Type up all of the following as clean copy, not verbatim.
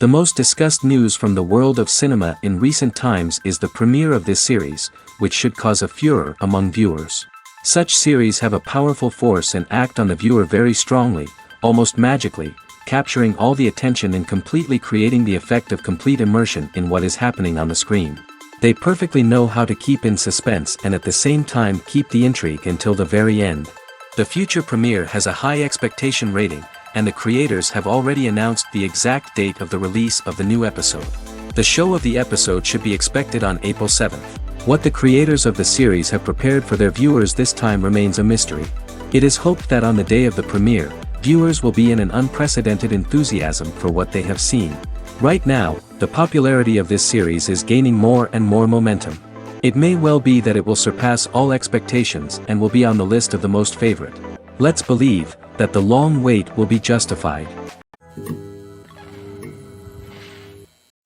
The most discussed news from the world of cinema in recent times is the premiere of this series, which should cause a furor among viewers. Such series have a powerful force and act on the viewer very strongly, almost magically, capturing all the attention and completely creating the effect of complete immersion in what is happening on the screen. They perfectly know how to keep in suspense and at the same time keep the intrigue until the very end. The future premiere has a high expectation rating, and the creators have already announced the exact date of the release of the new episode. The show of the episode should be expected on April 7th. What the creators of the series have prepared for their viewers this time remains a mystery. It is hoped that on the day of the premiere, viewers will be in an unprecedented enthusiasm for what they have seen. Right now, the popularity of this series is gaining more and more momentum. It may well be that it will surpass all expectations and will be on the list of the most favorite. Let's believe that the long wait will be justified.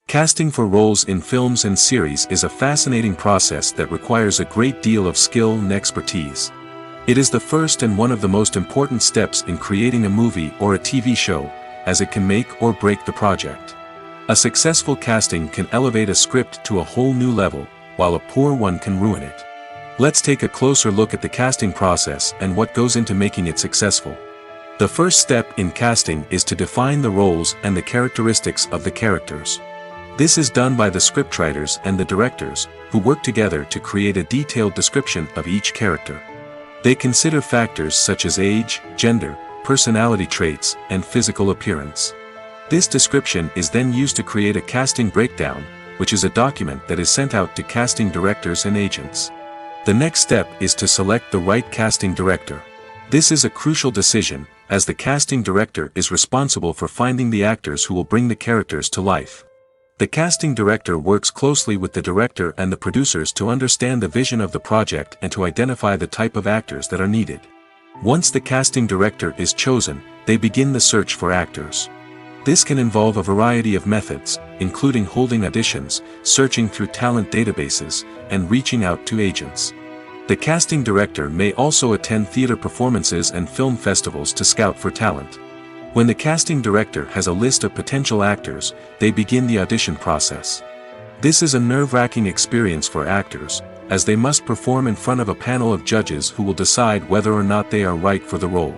Casting for roles in films and series is a fascinating process that requires a great deal of skill and expertise. It is the first and one of the most important steps in creating a movie or a TV show, as it can make or break the project. A successful casting can elevate a script to a whole new level, while a poor one can ruin it. Let's take a closer look at the casting process and what goes into making it successful. The first step in casting is to define the roles and the characteristics of the characters. This is done by the scriptwriters and the directors, who work together to create a detailed description of each character. They consider factors such as age, gender, personality traits, and physical appearance. This description is then used to create a casting breakdown, which is a document that is sent out to casting directors and agents. The next step is to select the right casting director. This is a crucial decision, as the casting director is responsible for finding the actors who will bring the characters to life. The casting director works closely with the director and the producers to understand the vision of the project and to identify the type of actors that are needed. Once the casting director is chosen, they begin the search for actors. This can involve a variety of methods, including holding auditions, searching through talent databases, and reaching out to agents. The casting director may also attend theater performances and film festivals to scout for talent. When the casting director has a list of potential actors, they begin the audition process. This is a nerve-wracking experience for actors, as they must perform in front of a panel of judges who will decide whether or not they are right for the role.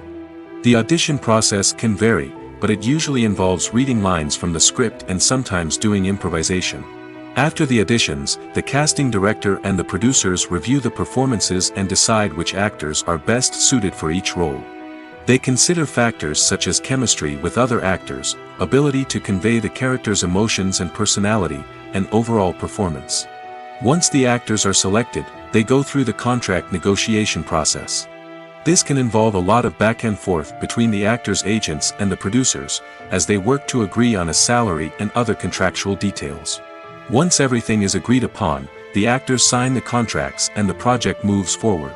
The audition process can vary, but it usually involves reading lines from the script and sometimes doing improvisation. After the auditions, the casting director and the producers review the performances and decide which actors are best suited for each role. They consider factors such as chemistry with other actors, ability to convey the character's emotions and personality, and overall performance. Once the actors are selected, they go through the contract negotiation process. This can involve a lot of back and forth between the actors' agents and the producers, as they work to agree on a salary and other contractual details. Once everything is agreed upon, the actors sign the contracts and the project moves forward.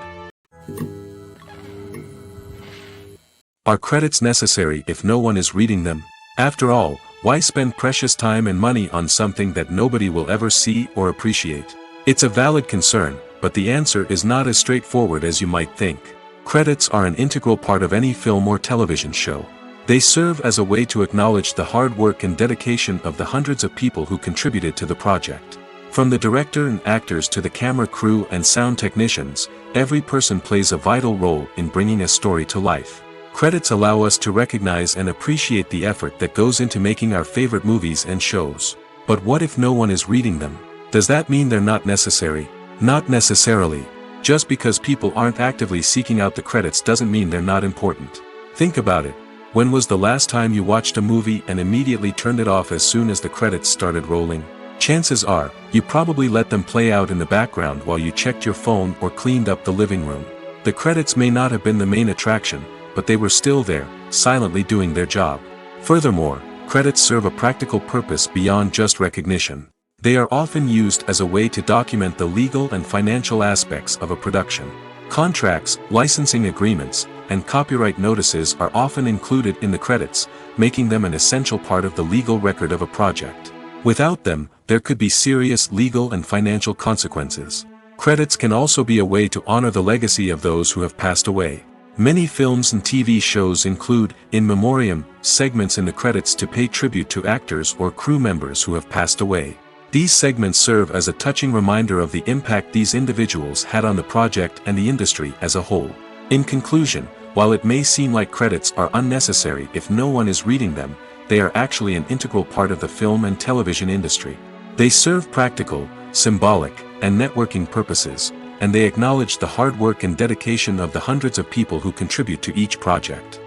Are credits necessary if no one is reading them? After all, why spend precious time and money on something that nobody will ever see or appreciate? It's a valid concern, but the answer is not as straightforward as you might think. Credits are an integral part of any film or television show. They serve as a way to acknowledge the hard work and dedication of the hundreds of people who contributed to the project. From the director and actors to the camera crew and sound technicians, every person plays a vital role in bringing a story to life. Credits allow us to recognize and appreciate the effort that goes into making our favorite movies and shows. But what if no one is reading them? Does that mean they're not necessary? Not necessarily. Just because people aren't actively seeking out the credits doesn't mean they're not important. Think about it. When was the last time you watched a movie and immediately turned it off as soon as the credits started rolling? Chances are, you probably let them play out in the background while you checked your phone or cleaned up the living room. The credits may not have been the main attraction, but they were still there, silently doing their job. Furthermore, credits serve a practical purpose beyond just recognition. They are often used as a way to document the legal and financial aspects of a production. Contracts, licensing agreements, and copyright notices are often included in the credits, making them an essential part of the legal record of a project. Without them, there could be serious legal and financial consequences. Credits can also be a way to honor the legacy of those who have passed away. Many films and TV shows include, in memoriam, segments in the credits to pay tribute to actors or crew members who have passed away. These segments serve as a touching reminder of the impact these individuals had on the project and the industry as a whole. In conclusion, while it may seem like credits are unnecessary if no one is reading them, they are actually an integral part of the film and television industry. They serve practical, symbolic, and networking purposes, and they acknowledge the hard work and dedication of the hundreds of people who contribute to each project.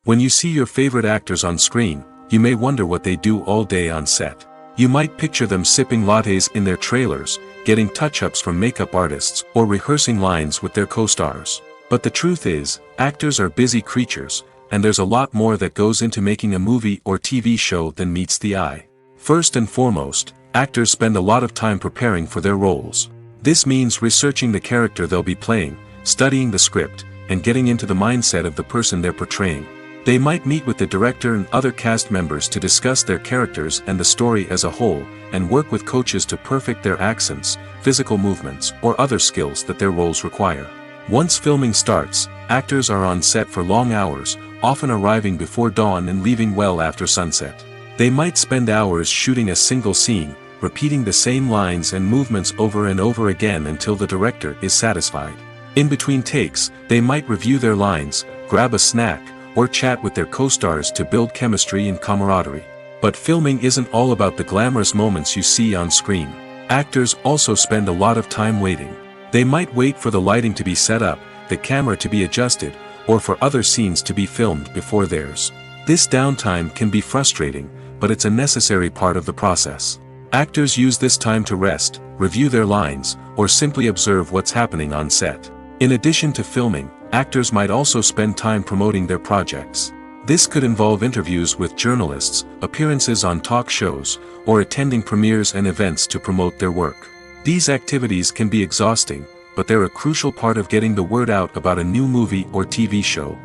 When you see your favorite actors on screen, you may wonder what they do all day on set. You might picture them sipping lattes in their trailers, getting touch-ups from makeup artists, or rehearsing lines with their co-stars. But the truth is, actors are busy creatures, and there's a lot more that goes into making a movie or TV show than meets the eye. First and foremost, actors spend a lot of time preparing for their roles. This means researching the character they'll be playing, studying the script, and getting into the mindset of the person they're portraying. They might meet with the director and other cast members to discuss their characters and the story as a whole, and work with coaches to perfect their accents, physical movements, or other skills that their roles require. Once filming starts, actors are on set for long hours, often arriving before dawn and leaving well after sunset. They might spend hours shooting a single scene, repeating the same lines and movements over and over again until the director is satisfied. In between takes, they might review their lines, grab a snack, or chat with their co-stars to build chemistry and camaraderie. But filming isn't all about the glamorous moments you see on screen. Actors also spend a lot of time waiting. They might wait for the lighting to be set up, the camera to be adjusted, or for other scenes to be filmed before theirs. This downtime can be frustrating, but it's a necessary part of the process. Actors use this time to rest, review their lines, or simply observe what's happening on set. In addition to filming, actors might also spend time promoting their projects. This could involve interviews with journalists, appearances on talk shows, or attending premieres and events to promote their work. These activities can be exhausting, but they're a crucial part of getting the word out about a new movie or TV show.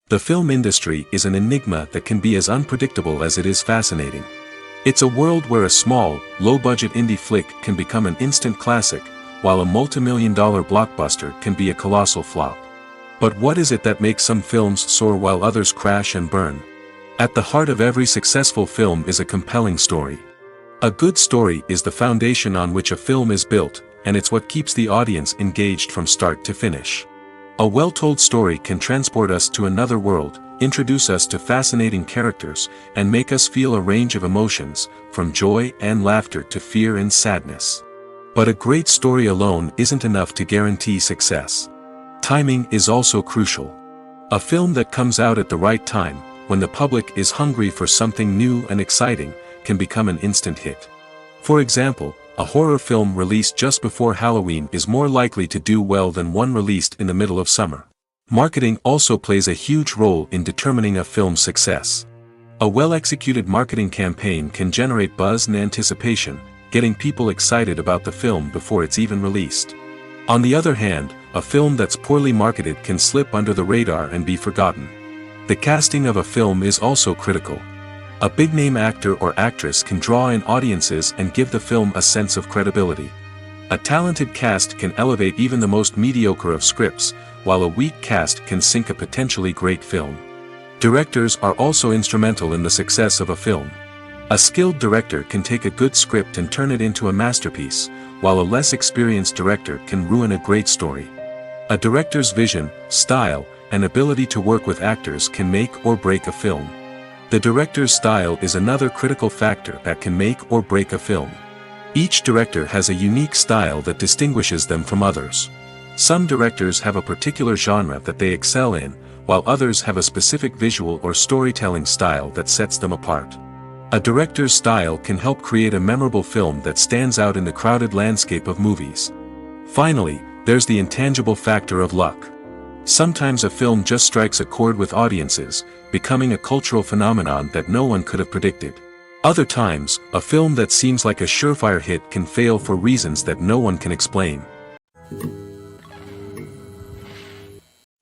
The film industry is an enigma that can be as unpredictable as it is fascinating. It's a world where a small, low-budget indie flick can become an instant classic, while a multi-million-dollar blockbuster can be a colossal flop. But what is it that makes some films soar while others crash and burn? At the heart of every successful film is a compelling story. A good story is the foundation on which a film is built, and it's what keeps the audience engaged from start to finish. A well-told story can transport us to another world, introduce us to fascinating characters, and make us feel a range of emotions, from joy and laughter to fear and sadness. But a great story alone isn't enough to guarantee success. Timing is also crucial. A film that comes out at the right time, when the public is hungry for something new and exciting, can become an instant hit. For example, a horror film released just before Halloween is more likely to do well than one released in the middle of summer. Marketing also plays a huge role in determining a film's success. A well-executed marketing campaign can generate buzz and anticipation, getting people excited about the film before it's even released. On the other hand, a film that's poorly marketed can slip under the radar and be forgotten. The casting of a film is also critical. A big-name actor or actress can draw in audiences and give the film a sense of credibility. A talented cast can elevate even the most mediocre of scripts, while a weak cast can sink a potentially great film. Directors are also instrumental in the success of a film. A skilled director can take a good script and turn it into a masterpiece, while a less experienced director can ruin a great story. A director's vision, style, and ability to work with actors can make or break a film. The director's style is another critical factor that can make or break a film. Each director has a unique style that distinguishes them from others. Some directors have a particular genre that they excel in, while others have a specific visual or storytelling style that sets them apart. A director's style can help create a memorable film that stands out in the crowded landscape of movies. Finally, there's the intangible factor of luck. Sometimes a film just strikes a chord with audiences, becoming a cultural phenomenon that no one could have predicted. Other times, a film that seems like a surefire hit can fail for reasons that no one can explain.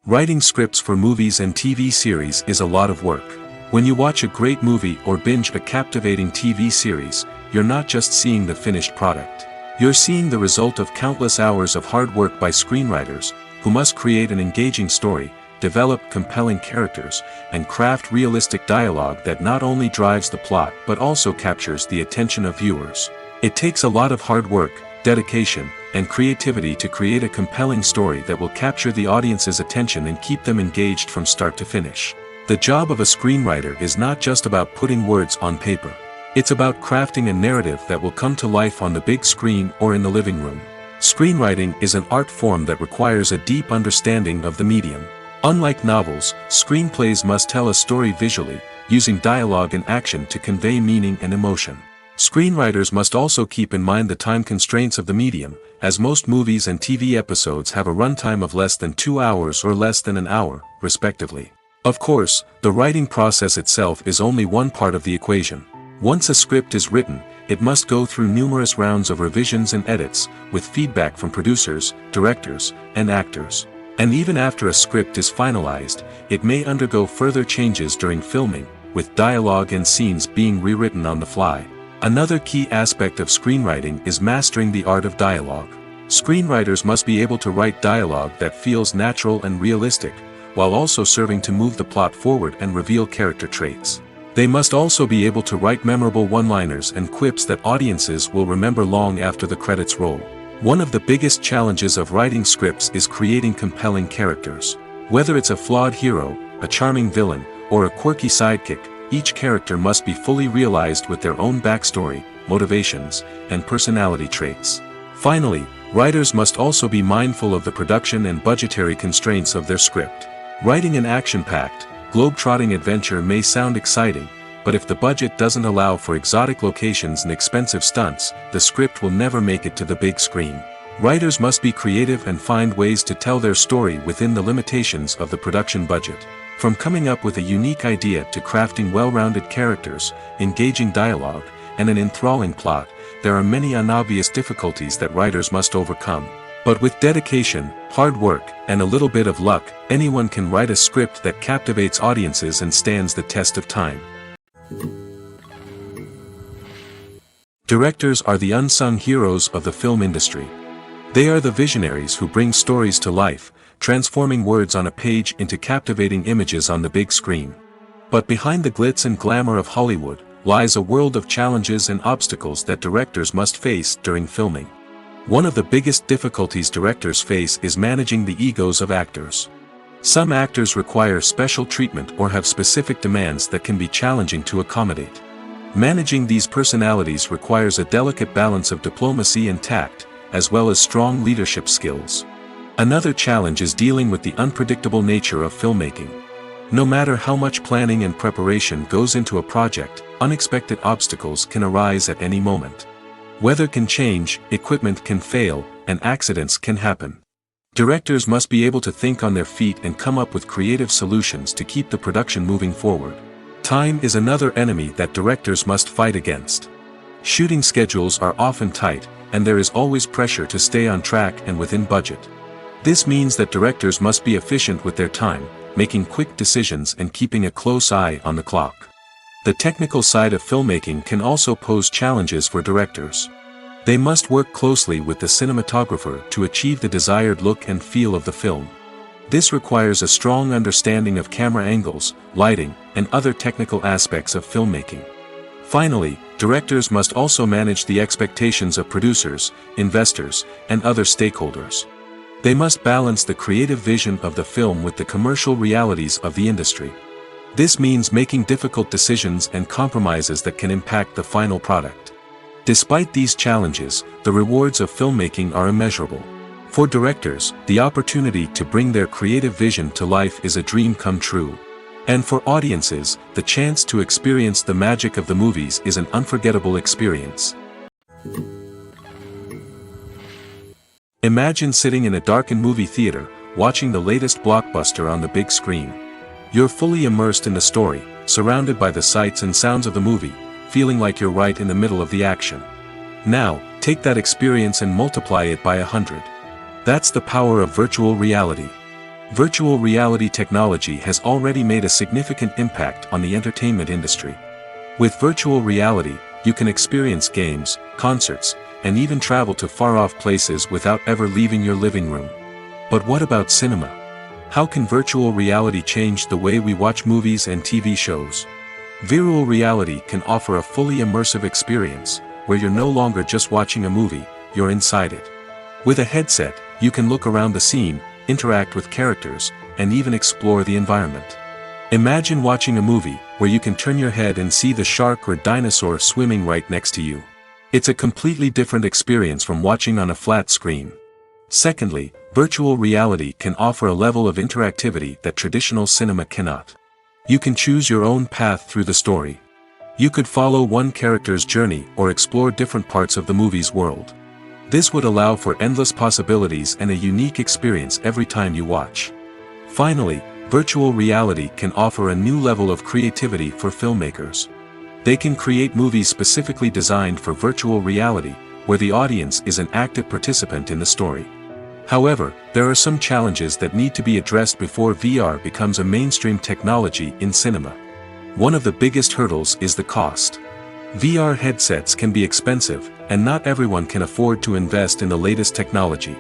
Writing scripts for movies and TV series is a lot of work. When you watch a great movie or binge a captivating TV series, you're not just seeing the finished product. You're seeing the result of countless hours of hard work by screenwriters, who must create an engaging story, develop compelling characters, and craft realistic dialogue that not only drives the plot but also captures the attention of viewers. It takes a lot of hard work, dedication, and creativity to create a compelling story that will capture the audience's attention and keep them engaged from start to finish. The job of a screenwriter is not just about putting words on paper. It's about crafting a narrative that will come to life on the big screen or in the living room. Screenwriting is an art form that requires a deep understanding of the medium. Unlike novels, screenplays must tell a story visually, using dialogue and action to convey meaning and emotion. Screenwriters must also keep in mind the time constraints of the medium, as most movies and TV episodes have a runtime of less than 2 hours or less than an hour, respectively. Of course, the writing process itself is only one part of the equation. Once a script is written, it must go through numerous rounds of revisions and edits, with feedback from producers, directors, and actors. And even after a script is finalized, it may undergo further changes during filming, with dialogue and scenes being rewritten on the fly. Another key aspect of screenwriting is mastering the art of dialogue. Screenwriters must be able to write dialogue that feels natural and realistic, while also serving to move the plot forward and reveal character traits. They must also be able to write memorable one-liners and quips that audiences will remember long after the credits roll. One of the biggest challenges of writing scripts is creating compelling characters. Whether it's a flawed hero, a charming villain, or a quirky sidekick, each character must be fully realized with their own backstory, motivations, and personality traits. Finally, writers must also be mindful of the production and budgetary constraints of their script. Writing an action-packed, globe-trotting adventure may sound exciting, but if the budget doesn't allow for exotic locations and expensive stunts, the script will never make it to the big screen. Writers must be creative and find ways to tell their story within the limitations of the production budget. From coming up with a unique idea to crafting well-rounded characters, engaging dialogue, and an enthralling plot, there are many unobvious difficulties that writers must overcome. But with dedication, hard work, and a little bit of luck, anyone can write a script that captivates audiences and stands the test of time. Directors are the unsung heroes of the film industry. They are the visionaries who bring stories to life, transforming words on a page into captivating images on the big screen. But behind the glitz and glamour of Hollywood, lies a world of challenges and obstacles that directors must face during filming. One of the biggest difficulties directors face is managing the egos of actors. Some actors require special treatment or have specific demands that can be challenging to accommodate. Managing these personalities requires a delicate balance of diplomacy and tact, as well as strong leadership skills. Another challenge is dealing with the unpredictable nature of filmmaking. No matter how much planning and preparation goes into a project, unexpected obstacles can arise at any moment. Weather can change, equipment can fail, and accidents can happen. Directors must be able to think on their feet and come up with creative solutions to keep the production moving forward. Time is another enemy that directors must fight against. Shooting schedules are often tight, and there is always pressure to stay on track and within budget. This means that directors must be efficient with their time, making quick decisions and keeping a close eye on the clock. The technical side of filmmaking can also pose challenges for directors. They must work closely with the cinematographer to achieve the desired look and feel of the film. This requires a strong understanding of camera angles, lighting, and other technical aspects of filmmaking. Finally, directors must also manage the expectations of producers, investors, and other stakeholders. They must balance the creative vision of the film with the commercial realities of the industry. This means making difficult decisions and compromises that can impact the final product. Despite these challenges, the rewards of filmmaking are immeasurable. For directors, the opportunity to bring their creative vision to life is a dream come true. And for audiences, the chance to experience the magic of the movies is an unforgettable experience. Imagine sitting in a darkened movie theater, watching the latest blockbuster on the big screen. You're fully immersed in the story, surrounded by the sights and sounds of the movie, feeling like you're right in the middle of the action. Now, take that experience and multiply it by 100. That's the power of virtual reality. Virtual reality technology has already made a significant impact on the entertainment industry. With virtual reality, you can experience games, concerts, and even travel to far-off places without ever leaving your living room. But what about cinema? How can virtual reality change the way we watch movies and TV shows? Virtual reality can offer a fully immersive experience, where you're no longer just watching a movie, you're inside it. With a headset, you can look around the scene, interact with characters, and even explore the environment. Imagine watching a movie, where you can turn your head and see the shark or dinosaur swimming right next to you. It's a completely different experience from watching on a flat screen. Secondly, virtual reality can offer a level of interactivity that traditional cinema cannot. You can choose your own path through the story. You could follow one character's journey or explore different parts of the movie's world. This would allow for endless possibilities and a unique experience every time you watch. Finally, virtual reality can offer a new level of creativity for filmmakers. They can create movies specifically designed for virtual reality, where the audience is an active participant in the story. However, there are some challenges that need to be addressed before VR becomes a mainstream technology in cinema. One of the biggest hurdles is the cost. VR headsets can be expensive, and not everyone can afford to invest in the latest technology.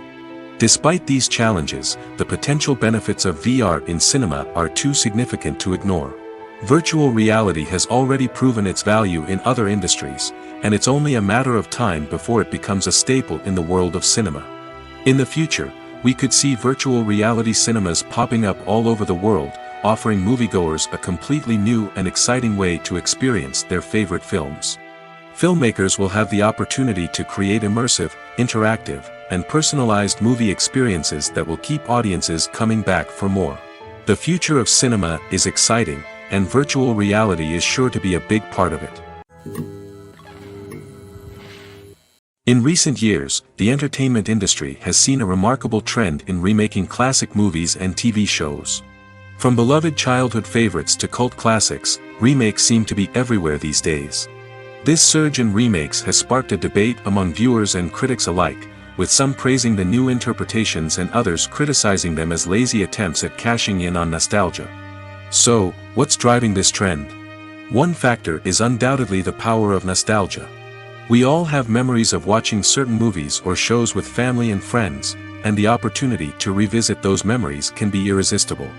Despite these challenges, the potential benefits of VR in cinema are too significant to ignore. Virtual reality has already proven its value in other industries, and it's only a matter of time before it becomes a staple in the world of cinema. In the future, we could see virtual reality cinemas popping up all over the world, offering moviegoers a completely new and exciting way to experience their favorite films. Filmmakers will have the opportunity to create immersive, interactive, and personalized movie experiences that will keep audiences coming back for more. The future of cinema is exciting, and virtual reality is sure to be a big part of it. In recent years, the entertainment industry has seen a remarkable trend in remaking classic movies and TV shows. From beloved childhood favorites to cult classics, remakes seem to be everywhere these days. This surge in remakes has sparked a debate among viewers and critics alike, with some praising the new interpretations and others criticizing them as lazy attempts at cashing in on nostalgia. So, what's driving this trend? One factor is undoubtedly the power of nostalgia. We all have memories of watching certain movies or shows with family and friends, and the opportunity to revisit those memories can be irresistible.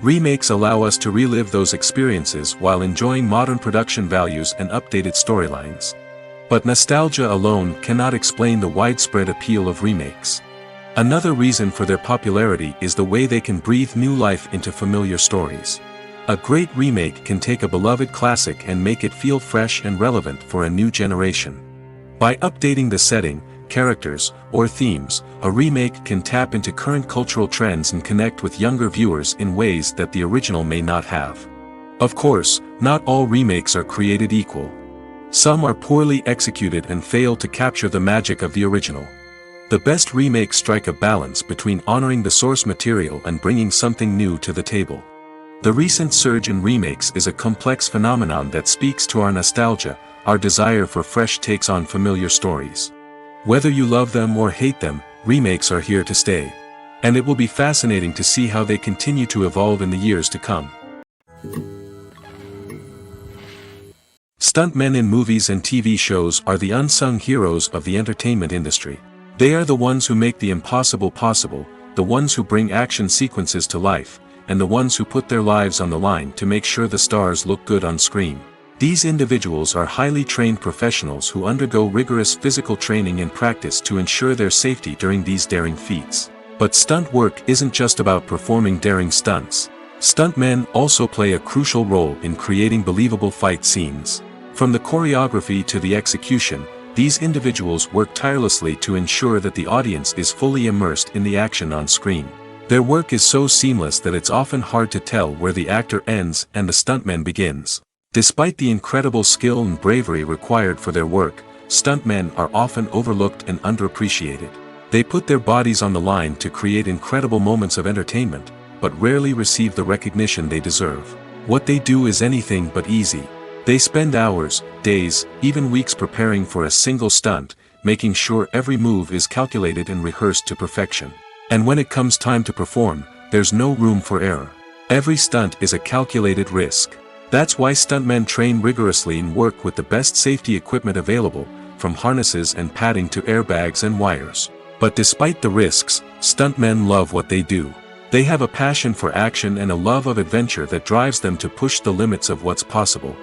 Remakes allow us to relive those experiences while enjoying modern production values and updated storylines. But nostalgia alone cannot explain the widespread appeal of remakes. Another reason for their popularity is the way they can breathe new life into familiar stories. A great remake can take a beloved classic and make it feel fresh and relevant for a new generation. By updating the setting, characters, or themes, a remake can tap into current cultural trends and connect with younger viewers in ways that the original may not have. Of course, not all remakes are created equal. Some are poorly executed and fail to capture the magic of the original. The best remakes strike a balance between honoring the source material and bringing something new to the table. The recent surge in remakes is a complex phenomenon that speaks to our nostalgia, our desire for fresh takes on familiar stories. Whether you love them or hate them, remakes are here to stay. And it will be fascinating to see how they continue to evolve in the years to come. Stuntmen in movies and TV shows are the unsung heroes of the entertainment industry. They are the ones who make the impossible possible, the ones who bring action sequences to life, and the ones who put their lives on the line to make sure the stars look good on screen. These individuals are highly trained professionals who undergo rigorous physical training and practice to ensure their safety during these daring feats. But stunt work isn't just about performing daring stunts. Stuntmen also play a crucial role in creating believable fight scenes. From the choreography to the execution, these individuals work tirelessly to ensure that the audience is fully immersed in the action on screen. Their work is so seamless that it's often hard to tell where the actor ends and the stuntman begins. Despite the incredible skill and bravery required for their work, stuntmen are often overlooked and underappreciated. They put their bodies on the line to create incredible moments of entertainment, but rarely receive the recognition they deserve. What they do is anything but easy. They spend hours, days, even weeks preparing for a single stunt, making sure every move is calculated and rehearsed to perfection. And when it comes time to perform, there's no room for error. Every stunt is a calculated risk. That's why stuntmen train rigorously and work with the best safety equipment available, from harnesses and padding to airbags and wires. But despite the risks, stuntmen love what they do. They have a passion for action and a love of adventure that drives them to push the limits of what's possible.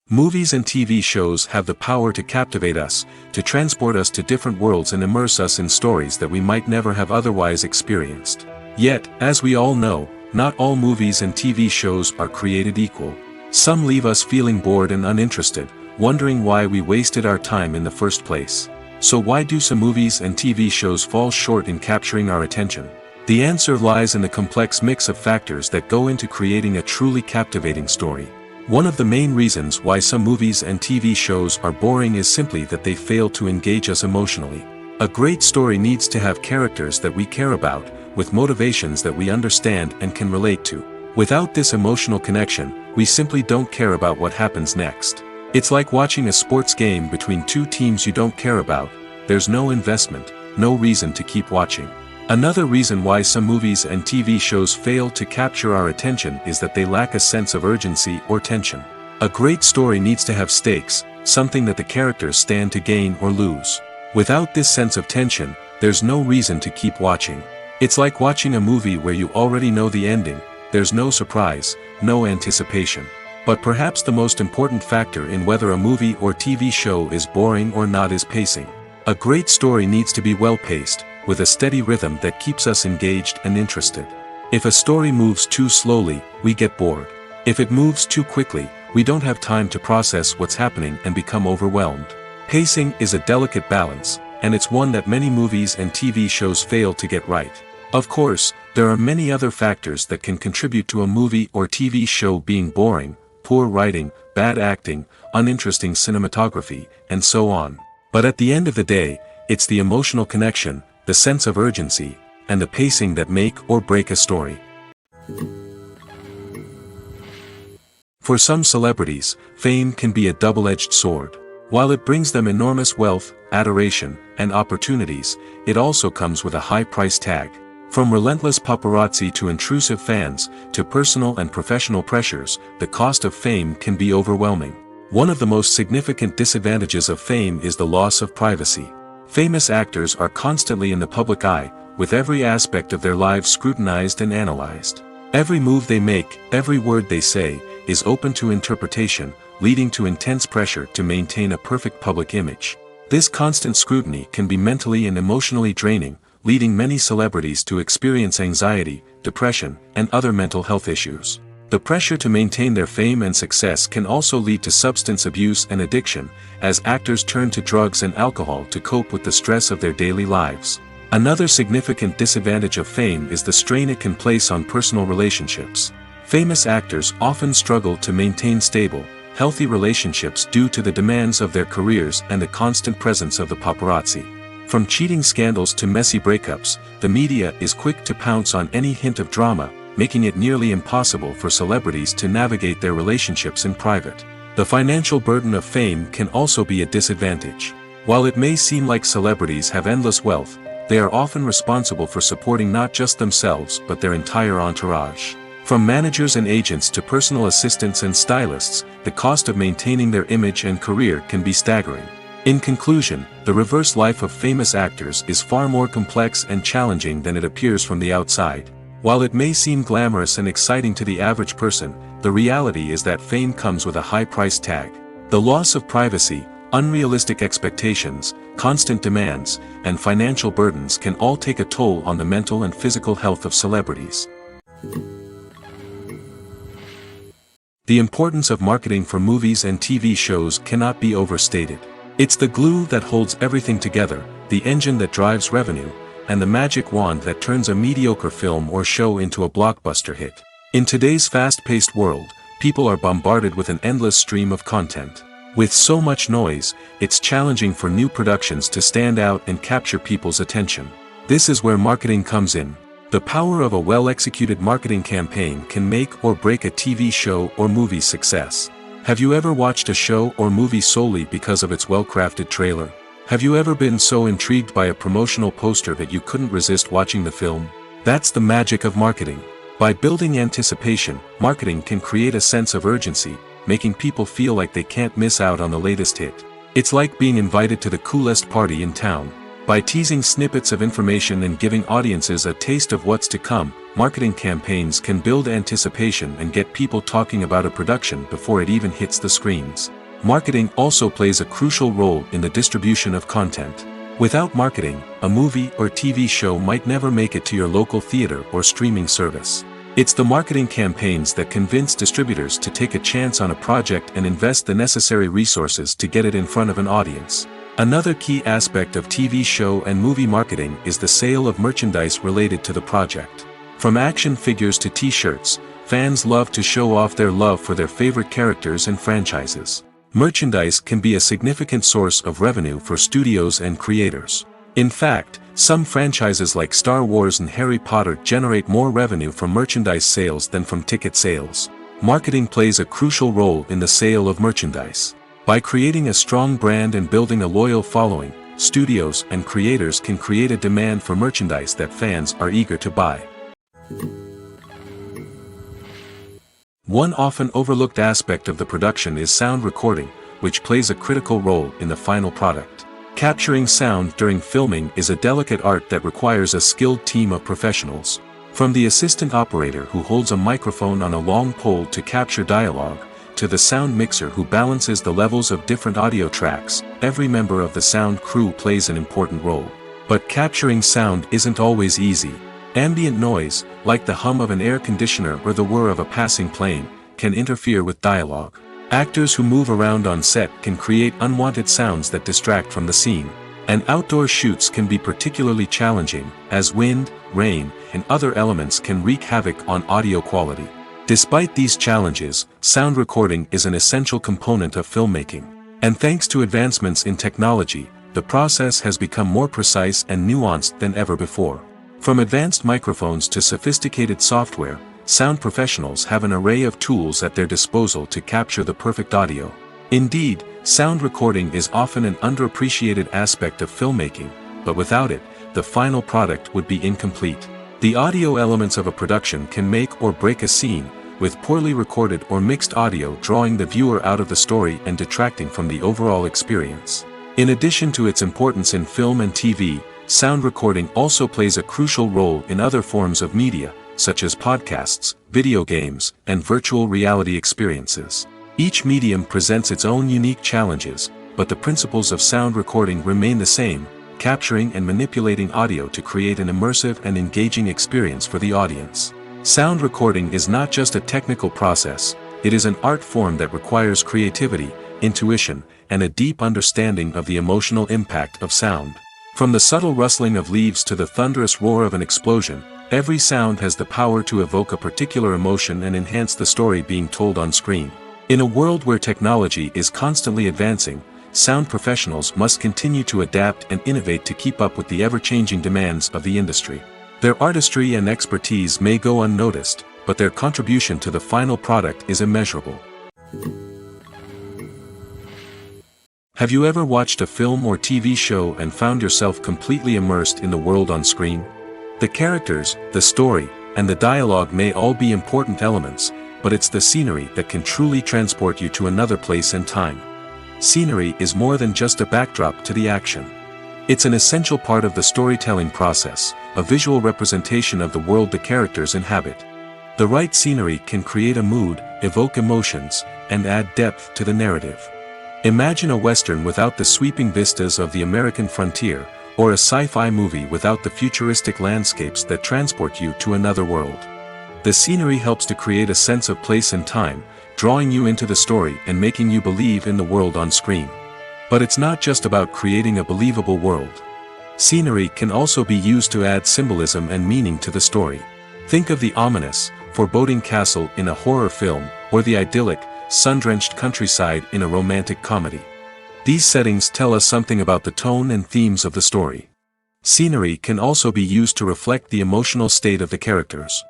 Movies and TV shows have the power to captivate us, to transport us to different worlds and immerse us in stories that we might never have otherwise experienced. Yet, as we all know, not all movies and TV shows are created equal. Some leave us feeling bored and uninterested, wondering why we wasted our time in the first place. So why do some movies and TV shows fall short in capturing our attention? The answer lies in the complex mix of factors that go into creating a truly captivating story. One of the main reasons why some movies and TV shows are boring is simply that they fail to engage us emotionally. A great story needs to have characters that we care about, with motivations that we understand and can relate to. Without this emotional connection, we simply don't care about what happens next. It's like watching a sports game between two teams you don't care about. There's no investment, no reason to keep watching. Another reason why some movies and TV shows fail to capture our attention is that they lack a sense of urgency or tension. A great story needs to have stakes, something that the characters stand to gain or lose. Without this sense of tension, there's no reason to keep watching. It's like watching a movie where you already know the ending. There's no surprise, no anticipation. But perhaps the most important factor in whether a movie or TV show is boring or not is pacing. A great story needs to be well-paced, with a steady rhythm that keeps us engaged and interested. If a story moves too slowly, we get bored. If it moves too quickly, we don't have time to process what's happening and become overwhelmed. Pacing is a delicate balance, and it's one that many movies and TV shows fail to get right. Of course, there are many other factors that can contribute to a movie or TV show being boring: poor writing, bad acting, uninteresting cinematography, and so on. But at the end of the day, it's the emotional connection, the sense of urgency, and the pacing that make or break a story. For some celebrities, fame can be a double-edged sword. While it brings them enormous wealth, adoration, and opportunities, it also comes with a high price tag. From relentless paparazzi to intrusive fans, to personal and professional pressures, the cost of fame can be overwhelming. One of the most significant disadvantages of fame is the loss of privacy. Famous actors are constantly in the public eye, with every aspect of their lives scrutinized and analyzed. Every move they make, every word they say, is open to interpretation, leading to intense pressure to maintain a perfect public image. This constant scrutiny can be mentally and emotionally draining, leading many celebrities to experience anxiety, depression, and other mental health issues. The pressure to maintain their fame and success can also lead to substance abuse and addiction, as actors turn to drugs and alcohol to cope with the stress of their daily lives. Another significant disadvantage of fame is the strain it can place on personal relationships. Famous actors often struggle to maintain stable, healthy relationships due to the demands of their careers and the constant presence of the paparazzi. From cheating scandals to messy breakups, the media is quick to pounce on any hint of drama, making it nearly impossible for celebrities to navigate their relationships in private. The financial burden of fame can also be a disadvantage. While it may seem like celebrities have endless wealth, they are often responsible for supporting not just themselves but their entire entourage. From managers and agents to personal assistants and stylists, the cost of maintaining their image and career can be staggering. In conclusion, the reverse life of famous actors is far more complex and challenging than it appears from the outside. While it may seem glamorous and exciting to the average person, the reality is that fame comes with a high price tag. The loss of privacy, unrealistic expectations, constant demands, and financial burdens can all take a toll on the mental and physical health of celebrities. The importance of marketing for movies and TV shows cannot be overstated. It's the glue that holds everything together, the engine that drives revenue, and the magic wand that turns a mediocre film or show into a blockbuster hit. In today's fast-paced world, people are bombarded with an endless stream of content. With so much noise, it's challenging for new productions to stand out and capture people's attention. This is where marketing comes in. The power of a well-executed marketing campaign can make or break a TV show or movie's success. Have you ever watched a show or movie solely because of its well-crafted trailer? Have you ever been so intrigued by a promotional poster that you couldn't resist watching the film? That's the magic of marketing. By building anticipation, marketing can create a sense of urgency, making people feel like they can't miss out on the latest hit. It's like being invited to the coolest party in town. By teasing snippets of information and giving audiences a taste of what's to come, marketing campaigns can build anticipation and get people talking about a production before it even hits the screens. Marketing also plays a crucial role in the distribution of content. Without marketing, a movie or TV show might never make it to your local theater or streaming service. It's the marketing campaigns that convince distributors to take a chance on a project and invest the necessary resources to get it in front of an audience. Another key aspect of TV show and movie marketing is the sale of merchandise related to the project. From action figures to t-shirts, fans love to show off their love for their favorite characters and franchises. Merchandise can be a significant source of revenue for studios and creators. In fact, some franchises like Star Wars and Harry Potter generate more revenue from merchandise sales than from ticket sales. Marketing plays a crucial role in the sale of merchandise. By creating a strong brand and building a loyal following, studios and creators can create a demand for merchandise that fans are eager to buy. One often overlooked aspect of the production is sound recording, which plays a critical role in the final product. Capturing sound during filming is a delicate art that requires a skilled team of professionals. From the assistant operator who holds a microphone on a long pole to capture dialogue, to the sound mixer who balances the levels of different audio tracks, every member of the sound crew plays an important role. But capturing sound isn't always easy. Ambient noise, like the hum of an air conditioner or the whir of a passing plane, can interfere with dialogue. Actors who move around on set can create unwanted sounds that distract from the scene. And outdoor shoots can be particularly challenging, as wind, rain, and other elements can wreak havoc on audio quality. Despite these challenges, sound recording is an essential component of filmmaking. And thanks to advancements in technology, the process has become more precise and nuanced than ever before. From advanced microphones to sophisticated software, sound professionals have an array of tools at their disposal to capture the perfect audio. Indeed, sound recording is often an underappreciated aspect of filmmaking, but without it, the final product would be incomplete. The audio elements of a production can make or break a scene, with poorly recorded or mixed audio drawing the viewer out of the story and detracting from the overall experience. In addition to its importance in film and TV, sound recording also plays a crucial role in other forms of media, such as podcasts, video games, and virtual reality experiences. Each medium presents its own unique challenges, but the principles of sound recording remain the same, capturing and manipulating audio to create an immersive and engaging experience for the audience. Sound recording is not just a technical process, it is an art form that requires creativity, intuition, and a deep understanding of the emotional impact of sound. From the subtle rustling of leaves to the thunderous roar of an explosion, every sound has the power to evoke a particular emotion and enhance the story being told on screen. In a world where technology is constantly advancing, sound professionals must continue to adapt and innovate to keep up with the ever-changing demands of the industry. Their artistry and expertise may go unnoticed, but their contribution to the final product is immeasurable. Have you ever watched a film or TV show and found yourself completely immersed in the world on screen? The characters, the story, and the dialogue may all be important elements, but it's the scenery that can truly transport you to another place and time. Scenery is more than just a backdrop to the action. It's an essential part of the storytelling process, a visual representation of the world the characters inhabit. The right scenery can create a mood, evoke emotions, and add depth to the narrative. Imagine a Western without the sweeping vistas of the American frontier, or a sci-fi movie without the futuristic landscapes that transport you to another world. The scenery helps to create a sense of place and time, drawing you into the story and making you believe in the world on screen. But it's not just about creating a believable world. Scenery can also be used to add symbolism and meaning to the story. Think of the ominous, foreboding castle in a horror film, or the idyllic, sun-drenched countryside in a romantic comedy. These settings tell us something about the tone and themes of the story. Scenery can also be used to reflect the emotional state of the characters.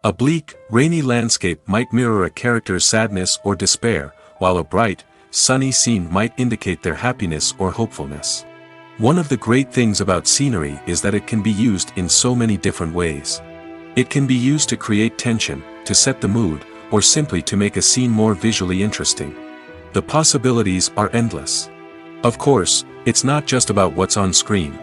A bleak, rainy landscape might mirror a character's sadness or despair, while a bright, sunny scene might indicate their happiness or hopefulness. One of the great things about scenery is that it can be used in so many different ways. It can be used to create tension, to set the mood, or simply to make a scene more visually interesting. The possibilities are endless. Of course, it's not just about what's on screen.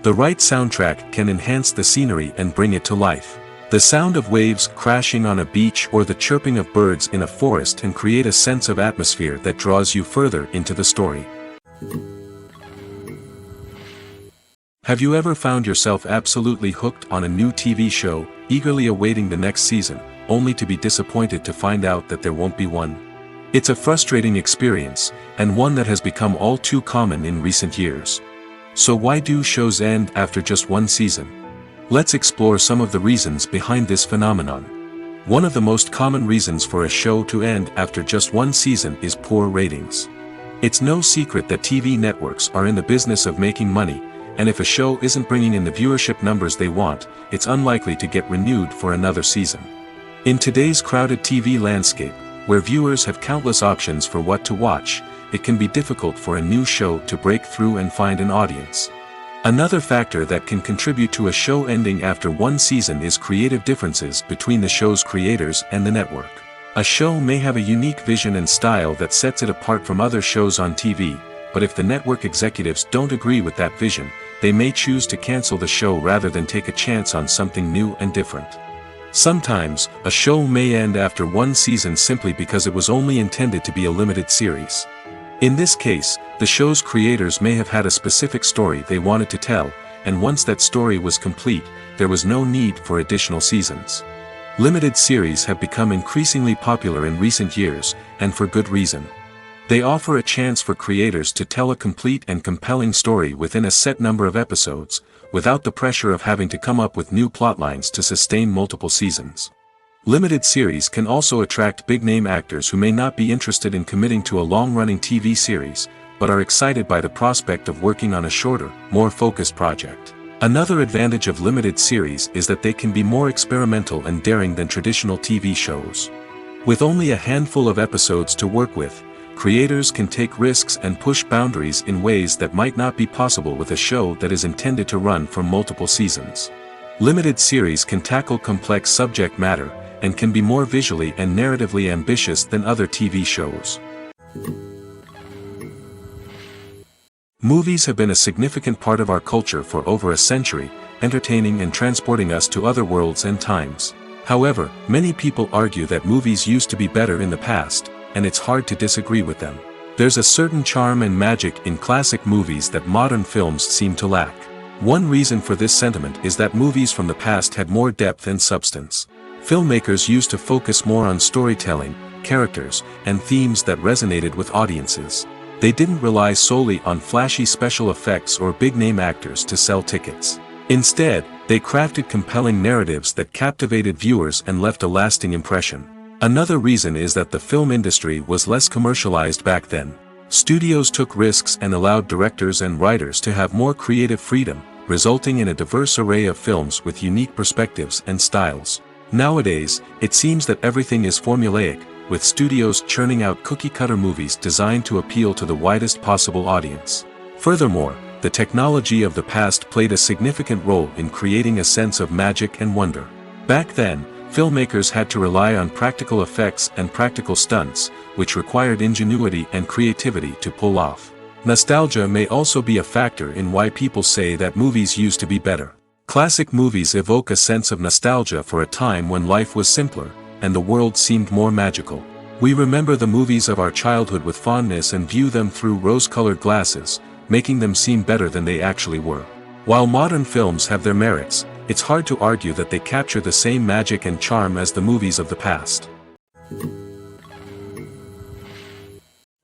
The right soundtrack can enhance the scenery and bring it to life. The sound of waves crashing on a beach or the chirping of birds in a forest can create a sense of atmosphere that draws you further into the story. Have you ever found yourself absolutely hooked on a new TV show, eagerly awaiting the next season, only to be disappointed to find out that there won't be one? It's a frustrating experience, and one that has become all too common in recent years. So why do shows end after just one season? Let's explore some of the reasons behind this phenomenon. One of the most common reasons for a show to end after just one season is poor ratings. It's no secret that TV networks are in the business of making money, and if a show isn't bringing in the viewership numbers they want, it's unlikely to get renewed for another season. In today's crowded TV landscape, where viewers have countless options for what to watch, it can be difficult for a new show to break through and find an audience. Another factor that can contribute to a show ending after one season is creative differences between the show's creators and the network. A show may have a unique vision and style that sets it apart from other shows on TV, but if the network executives don't agree with that vision, they may choose to cancel the show rather than take a chance on something new and different. Sometimes, a show may end after one season simply because it was only intended to be a limited series. In this case, the show's creators may have had a specific story they wanted to tell, and once that story was complete, there was no need for additional seasons. Limited series have become increasingly popular in recent years, and for good reason. They offer a chance for creators to tell a complete and compelling story within a set number of episodes, without the pressure of having to come up with new plotlines to sustain multiple seasons. Limited series can also attract big-name actors who may not be interested in committing to a long-running TV series, but are excited by the prospect of working on a shorter, more focused project. Another advantage of limited series is that they can be more experimental and daring than traditional TV shows. With only a handful of episodes to work with, creators can take risks and push boundaries in ways that might not be possible with a show that is intended to run for multiple seasons. Limited series can tackle complex subject matter, and can be more visually and narratively ambitious than other TV shows. Movies have been a significant part of our culture for over a century, entertaining and transporting us to other worlds and times. However, many people argue that movies used to be better in the past, and it's hard to disagree with them. There's a certain charm and magic in classic movies that modern films seem to lack. One reason for this sentiment is that movies from the past had more depth and substance. Filmmakers used to focus more on storytelling, characters, and themes that resonated with audiences. They didn't rely solely on flashy special effects or big-name actors to sell tickets. Instead, they crafted compelling narratives that captivated viewers and left a lasting impression. Another reason is that the film industry was less commercialized back then. Studios took risks and allowed directors and writers to have more creative freedom, resulting in a diverse array of films with unique perspectives and styles. Nowadays, it seems that everything is formulaic, with studios churning out cookie-cutter movies designed to appeal to the widest possible audience. Furthermore, the technology of the past played a significant role in creating a sense of magic and wonder. Back then, filmmakers had to rely on practical effects and practical stunts, which required ingenuity and creativity to pull off. Nostalgia may also be a factor in why people say that movies used to be better. Classic movies evoke a sense of nostalgia for a time when life was simpler, and the world seemed more magical. We remember the movies of our childhood with fondness and view them through rose-colored glasses, making them seem better than they actually were. While modern films have their merits, it's hard to argue that they capture the same magic and charm as the movies of the past.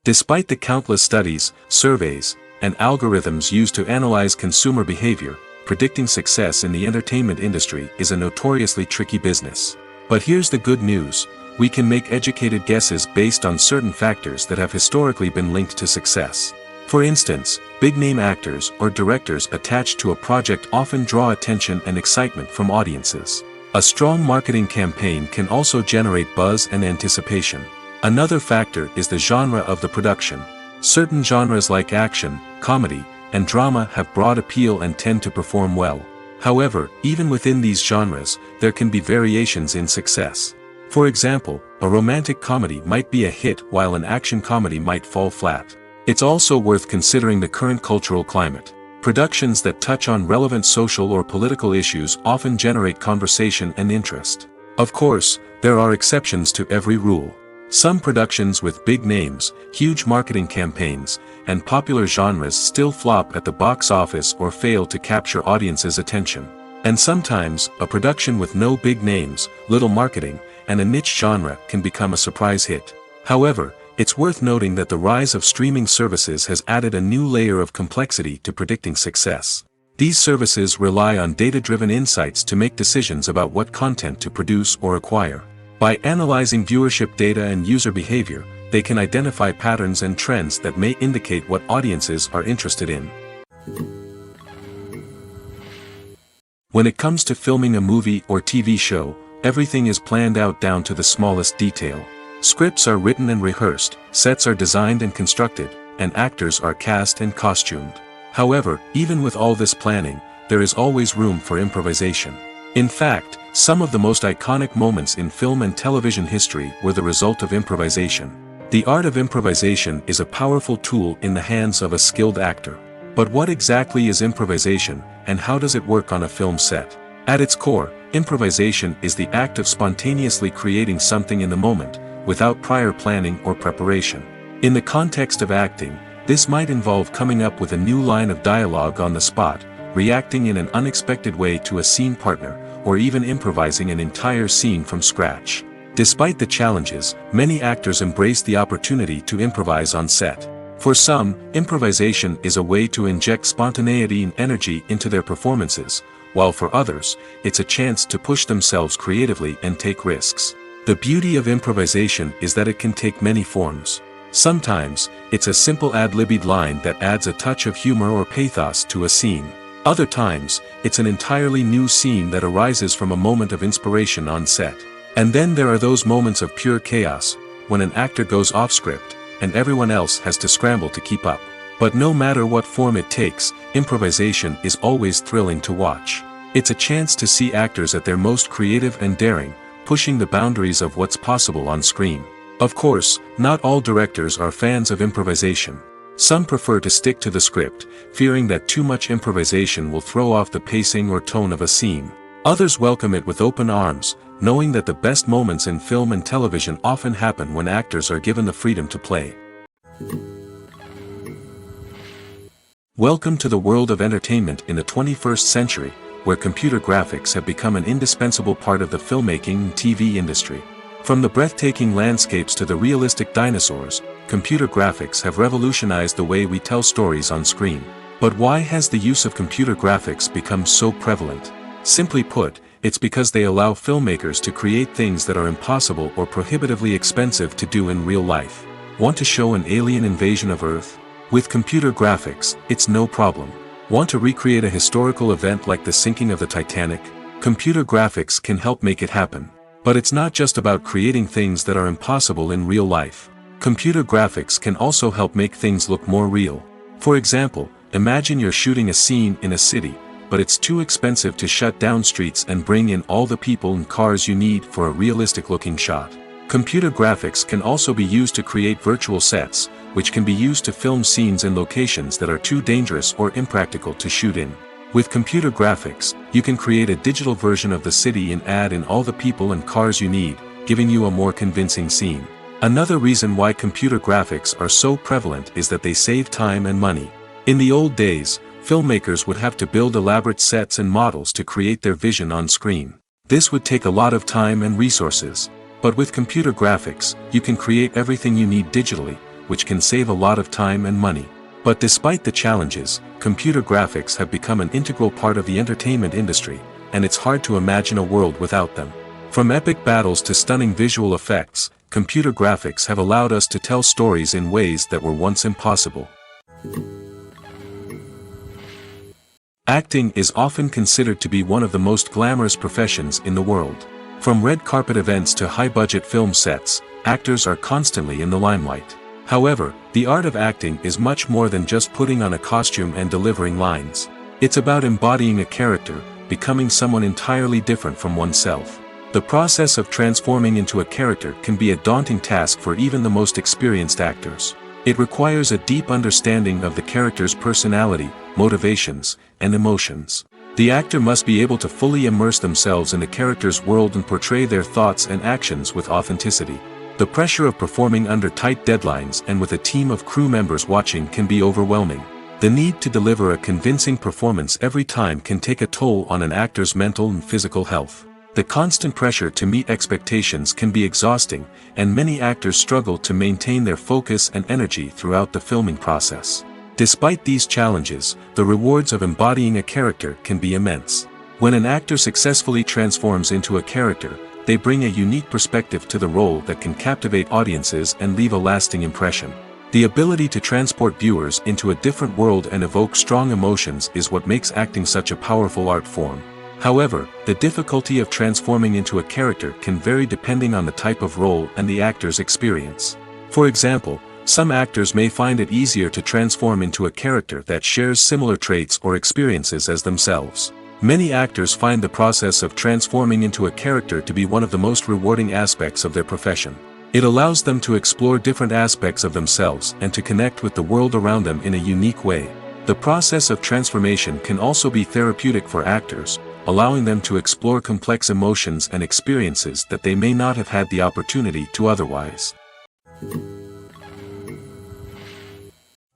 Despite the countless studies, surveys, and algorithms used to analyze consumer behavior, predicting success in the entertainment industry is a notoriously tricky business. But here's the good news: we can make educated guesses based on certain factors that have historically been linked to success. For instance, big-name actors or directors attached to a project often draw attention and excitement from audiences. A strong marketing campaign can also generate buzz and anticipation. Another factor is the genre of the production. Certain genres like action, comedy, and drama have broad appeal and tend to perform well. However, even within these genres, there can be variations in success. For example, a romantic comedy might be a hit while an action comedy might fall flat. It's also worth considering the current cultural climate. Productions that touch on relevant social or political issues often generate conversation and interest. Of course, there are exceptions to every rule. Some productions with big names, huge marketing campaigns, and popular genres still flop at the box office or fail to capture audiences' attention. And sometimes, a production with no big names, little marketing, and a niche genre can become a surprise hit. However, it's worth noting that the rise of streaming services has added a new layer of complexity to predicting success. These services rely on data-driven insights to make decisions about what content to produce or acquire. By analyzing viewership data and user behavior, they can identify patterns and trends that may indicate what audiences are interested in. When it comes to filming a movie or TV show, everything is planned out down to the smallest detail. Scripts are written and rehearsed, sets are designed and constructed, and actors are cast and costumed. However, even with all this planning, there is always room for improvisation. In fact, some of the most iconic moments in film and television history were the result of improvisation. The art of improvisation is a powerful tool in the hands of a skilled actor. But what exactly is improvisation, and how does it work on a film set? At its core, improvisation is the act of spontaneously creating something in the moment, without prior planning or preparation. In the context of acting, this might involve coming up with a new line of dialogue on the spot, reacting in an unexpected way to a scene partner, or even improvising an entire scene from scratch. Despite the challenges, many actors embrace the opportunity to improvise on set. For some, improvisation is a way to inject spontaneity and energy into their performances, while for others, it's a chance to push themselves creatively and take risks. The beauty of improvisation is that it can take many forms. Sometimes, it's a simple ad-libbed line that adds a touch of humor or pathos to a scene. Other times, it's an entirely new scene that arises from a moment of inspiration on set. And then there are those moments of pure chaos, when an actor goes off script, and everyone else has to scramble to keep up. But no matter what form it takes, improvisation is always thrilling to watch. It's a chance to see actors at their most creative and daring, pushing the boundaries of what's possible on screen. Of course, not all directors are fans of improvisation. Some prefer to stick to the script, fearing that too much improvisation will throw off the pacing or tone of a scene. Others welcome it with open arms, knowing that the best moments in film and television often happen when actors are given the freedom to play. Welcome to the world of entertainment in the 21st century, where computer graphics have become an indispensable part of the filmmaking and TV industry. From the breathtaking landscapes to the realistic dinosaurs, computer graphics have revolutionized the way we tell stories on screen. But why has the use of computer graphics become so prevalent? Simply put, it's because they allow filmmakers to create things that are impossible or prohibitively expensive to do in real life. Want to show an alien invasion of Earth? With computer graphics, it's no problem. Want to recreate a historical event like the sinking of the Titanic? Computer graphics can help make it happen. But it's not just about creating things that are impossible in real life. Computer graphics can also help make things look more real. For example, imagine you're shooting a scene in a city, but it's too expensive to shut down streets and bring in all the people and cars you need for a realistic-looking shot. Computer graphics can also be used to create virtual sets, which can be used to film scenes in locations that are too dangerous or impractical to shoot in. With computer graphics, you can create a digital version of the city and add in all the people and cars you need, giving you a more convincing scene. Another reason why computer graphics are so prevalent is that they save time and money. In the old days, filmmakers would have to build elaborate sets and models to create their vision on screen. This would take a lot of time and resources. But with computer graphics, you can create everything you need digitally, which can save a lot of time and money. But despite the challenges, computer graphics have become an integral part of the entertainment industry, and it's hard to imagine a world without them. From epic battles to stunning visual effects, computer graphics have allowed us to tell stories in ways that were once impossible. Acting is often considered to be one of the most glamorous professions in the world. From red carpet events to high-budget film sets, actors are constantly in the limelight. However, the art of acting is much more than just putting on a costume and delivering lines. It's about embodying a character, becoming someone entirely different from oneself. The process of transforming into a character can be a daunting task for even the most experienced actors. It requires a deep understanding of the character's personality, motivations, and emotions. The actor must be able to fully immerse themselves in the character's world and portray their thoughts and actions with authenticity. The pressure of performing under tight deadlines and with a team of crew members watching can be overwhelming. The need to deliver a convincing performance every time can take a toll on an actor's mental and physical health. The constant pressure to meet expectations can be exhausting, and many actors struggle to maintain their focus and energy throughout the filming process. Despite these challenges, the rewards of embodying a character can be immense. When an actor successfully transforms into a character, they bring a unique perspective to the role that can captivate audiences and leave a lasting impression. The ability to transport viewers into a different world and evoke strong emotions is what makes acting such a powerful art form. However, the difficulty of transforming into a character can vary depending on the type of role and the actor's experience. For example, some actors may find it easier to transform into a character that shares similar traits or experiences as themselves. Many actors find the process of transforming into a character to be one of the most rewarding aspects of their profession. It allows them to explore different aspects of themselves and to connect with the world around them in a unique way. The process of transformation can also be therapeutic for actors, allowing them to explore complex emotions and experiences that they may not have had the opportunity to otherwise.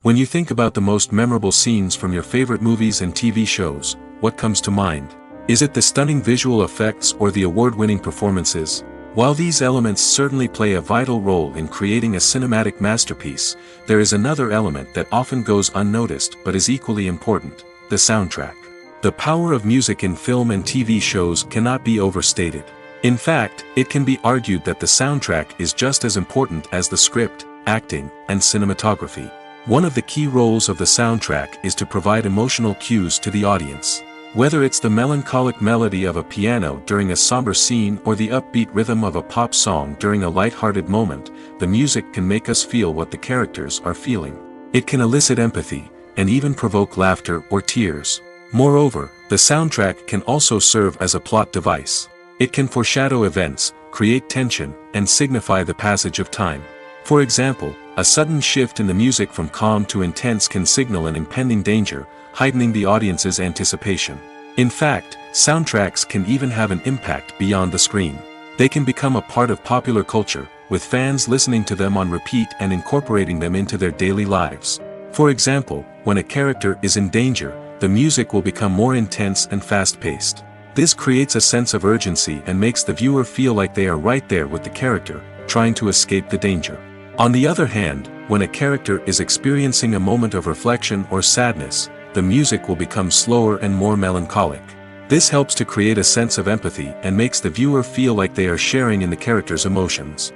When you think about the most memorable scenes from your favorite movies and TV shows, what comes to mind? Is it the stunning visual effects or the award-winning performances? While these elements certainly play a vital role in creating a cinematic masterpiece, there is another element that often goes unnoticed but is equally important: the soundtrack. The power of music in film and TV shows cannot be overstated. In fact, it can be argued that the soundtrack is just as important as the script, acting, and cinematography. One of the key roles of the soundtrack is to provide emotional cues to the audience. Whether it's the melancholic melody of a piano during a somber scene or the upbeat rhythm of a pop song during a light-hearted moment, the music can make us feel what the characters are feeling. It can elicit empathy, and even provoke laughter or tears. Moreover, the soundtrack can also serve as a plot device. It can foreshadow events, create tension, and signify the passage of time. For example, a sudden shift in the music from calm to intense can signal an impending danger, heightening the audience's anticipation. In fact, soundtracks can even have an impact beyond the screen. They can become a part of popular culture, with fans listening to them on repeat and incorporating them into their daily lives. For example, when a character is in danger, the music will become more intense and fast-paced. This creates a sense of urgency and makes the viewer feel like they are right there with the character, trying to escape the danger. On the other hand, when a character is experiencing a moment of reflection or sadness, the music will become slower and more melancholic. This helps to create a sense of empathy and makes the viewer feel like they are sharing in the character's emotions.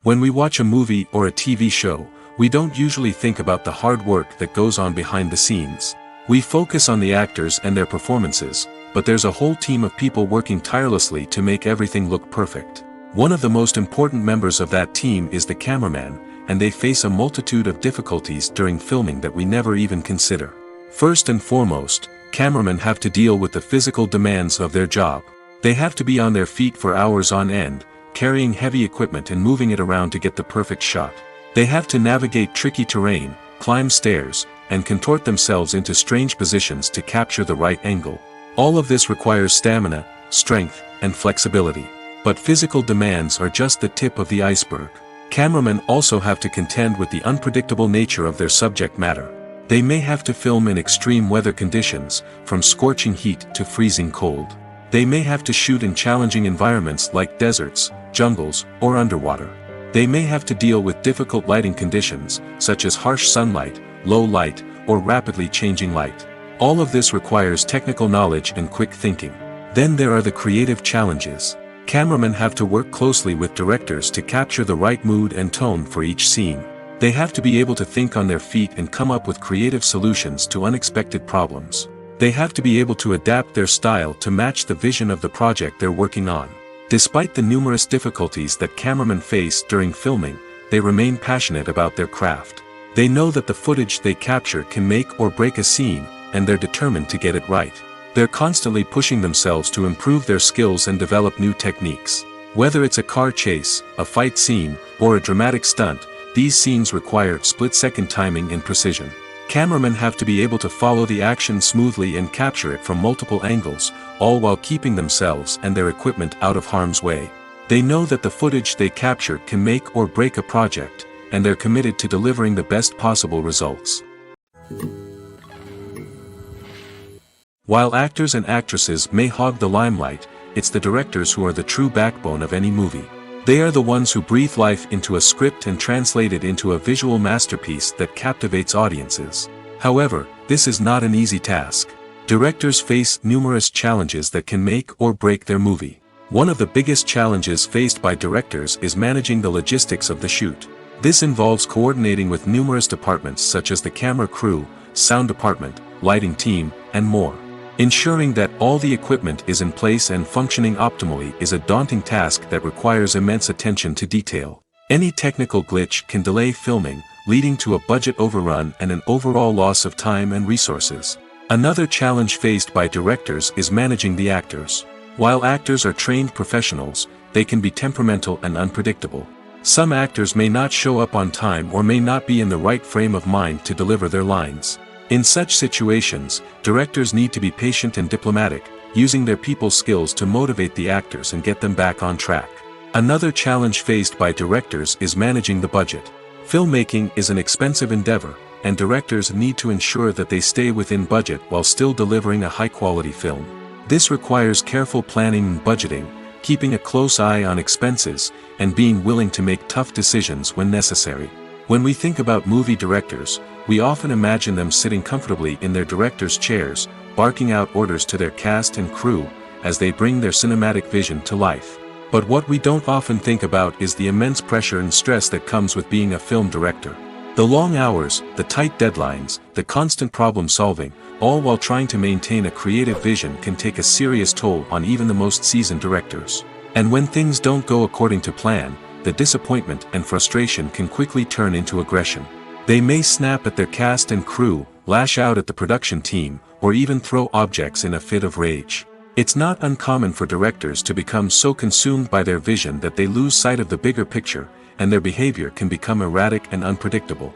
When we watch a movie or a TV show, we don't usually think about the hard work that goes on behind the scenes. We focus on the actors and their performances, but there's a whole team of people working tirelessly to make everything look perfect. One of the most important members of that team is the cameraman, and they face a multitude of difficulties during filming that we never even consider. First and foremost, cameramen have to deal with the physical demands of their job. They have to be on their feet for hours on end, carrying heavy equipment and moving it around to get the perfect shot. They have to navigate tricky terrain, climb stairs, and contort themselves into strange positions to capture the right angle. All of this requires stamina, strength, and flexibility. But physical demands are just the tip of the iceberg. Cameramen also have to contend with the unpredictable nature of their subject matter. They may have to film in extreme weather conditions, from scorching heat to freezing cold. They may have to shoot in challenging environments like deserts, jungles, or underwater. They may have to deal with difficult lighting conditions, such as harsh sunlight, low light, or rapidly changing light. All of this requires technical knowledge and quick thinking. Then there are the creative challenges. Cameramen have to work closely with directors to capture the right mood and tone for each scene. They have to be able to think on their feet and come up with creative solutions to unexpected problems. They have to be able to adapt their style to match the vision of the project they're working on. Despite the numerous difficulties that cameramen face during filming, they remain passionate about their craft. They know that the footage they capture can make or break a scene, and they're determined to get it right. They're constantly pushing themselves to improve their skills and develop new techniques. Whether it's a car chase, a fight scene, or a dramatic stunt, these scenes require split-second timing and precision. Cameramen have to be able to follow the action smoothly and capture it from multiple angles, all while keeping themselves and their equipment out of harm's way. They know that the footage they capture can make or break a project, and they're committed to delivering the best possible results. While actors and actresses may hog the limelight, it's the directors who are the true backbone of any movie. They are the ones who breathe life into a script and translate it into a visual masterpiece that captivates audiences. However, this is not an easy task. Directors face numerous challenges that can make or break their movie. One of the biggest challenges faced by directors is managing the logistics of the shoot. This involves coordinating with numerous departments such as the camera crew, sound department, lighting team, and more. Ensuring that all the equipment is in place and functioning optimally is a daunting task that requires immense attention to detail. Any technical glitch can delay filming, leading to a budget overrun and an overall loss of time and resources. Another challenge faced by directors is managing the actors. While actors are trained professionals, they can be temperamental and unpredictable. Some actors may not show up on time or may not be in the right frame of mind to deliver their lines. In such situations, directors need to be patient and diplomatic, using their people skills to motivate the actors and get them back on track. Another challenge faced by directors is managing the budget. Filmmaking is an expensive endeavor, and directors need to ensure that they stay within budget while still delivering a high-quality film. This requires careful planning and budgeting, keeping a close eye on expenses, and being willing to make tough decisions when necessary. When we think about movie directors, we often imagine them sitting comfortably in their director's chairs, barking out orders to their cast and crew, as they bring their cinematic vision to life. But what we don't often think about is the immense pressure and stress that comes with being a film director. The long hours, the tight deadlines, the constant problem solving, all while trying to maintain a creative vision can take a serious toll on even the most seasoned directors. And when things don't go according to plan, the disappointment and frustration can quickly turn into aggression. They may snap at their cast and crew, lash out at the production team, or even throw objects in a fit of rage. It's not uncommon for directors to become so consumed by their vision that they lose sight of the bigger picture, and their behavior can become erratic and unpredictable.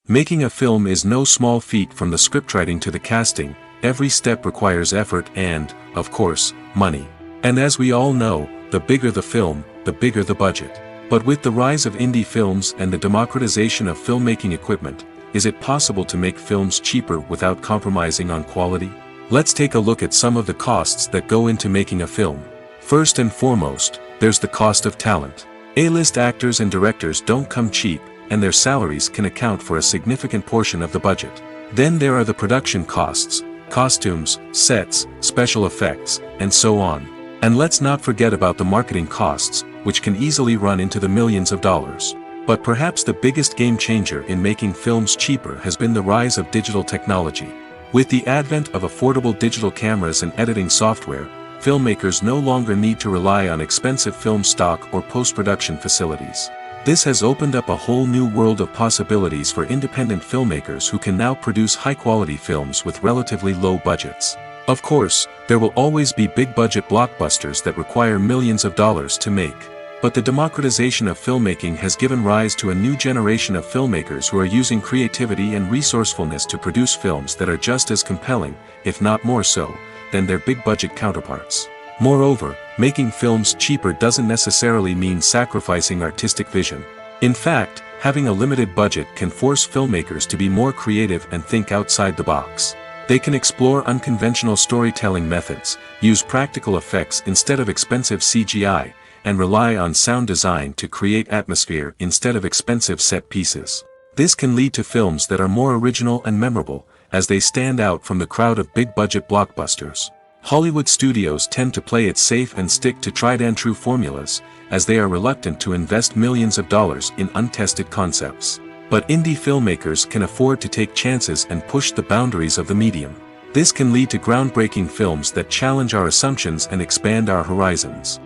Making a film is no small feat. From the scriptwriting to the casting, every step requires effort and, of course, money. And as we all know, the bigger the film, the bigger the budget. But with the rise of indie films and the democratization of filmmaking equipment, is it possible to make films cheaper without compromising on quality? Let's take a look at some of the costs that go into making a film. First and foremost, there's the cost of talent. A-list actors and directors don't come cheap, and their salaries can account for a significant portion of the budget. Then there are the production costs, costumes, sets, special effects, and so on. And let's not forget about the marketing costs, which can easily run into the millions of dollars. But perhaps the biggest game changer in making films cheaper has been the rise of digital technology. With the advent of affordable digital cameras and editing software, filmmakers no longer need to rely on expensive film stock or post-production facilities. This has opened up a whole new world of possibilities for independent filmmakers who can now produce high-quality films with relatively low budgets. Of course, there will always be big-budget blockbusters that require millions of dollars to make. But the democratization of filmmaking has given rise to a new generation of filmmakers who are using creativity and resourcefulness to produce films that are just as compelling, if not more so, than their big-budget counterparts. Moreover, making films cheaper doesn't necessarily mean sacrificing artistic vision. In fact, having a limited budget can force filmmakers to be more creative and think outside the box. They can explore unconventional storytelling methods, use practical effects instead of expensive CGI, and rely on sound design to create atmosphere instead of expensive set pieces. This can lead to films that are more original and memorable, as they stand out from the crowd of big-budget blockbusters. Hollywood studios tend to play it safe and stick to tried-and-true formulas, as they are reluctant to invest millions of dollars in untested concepts. But indie filmmakers can afford to take chances and push the boundaries of the medium. This can lead to groundbreaking films that challenge our assumptions and expand our horizons.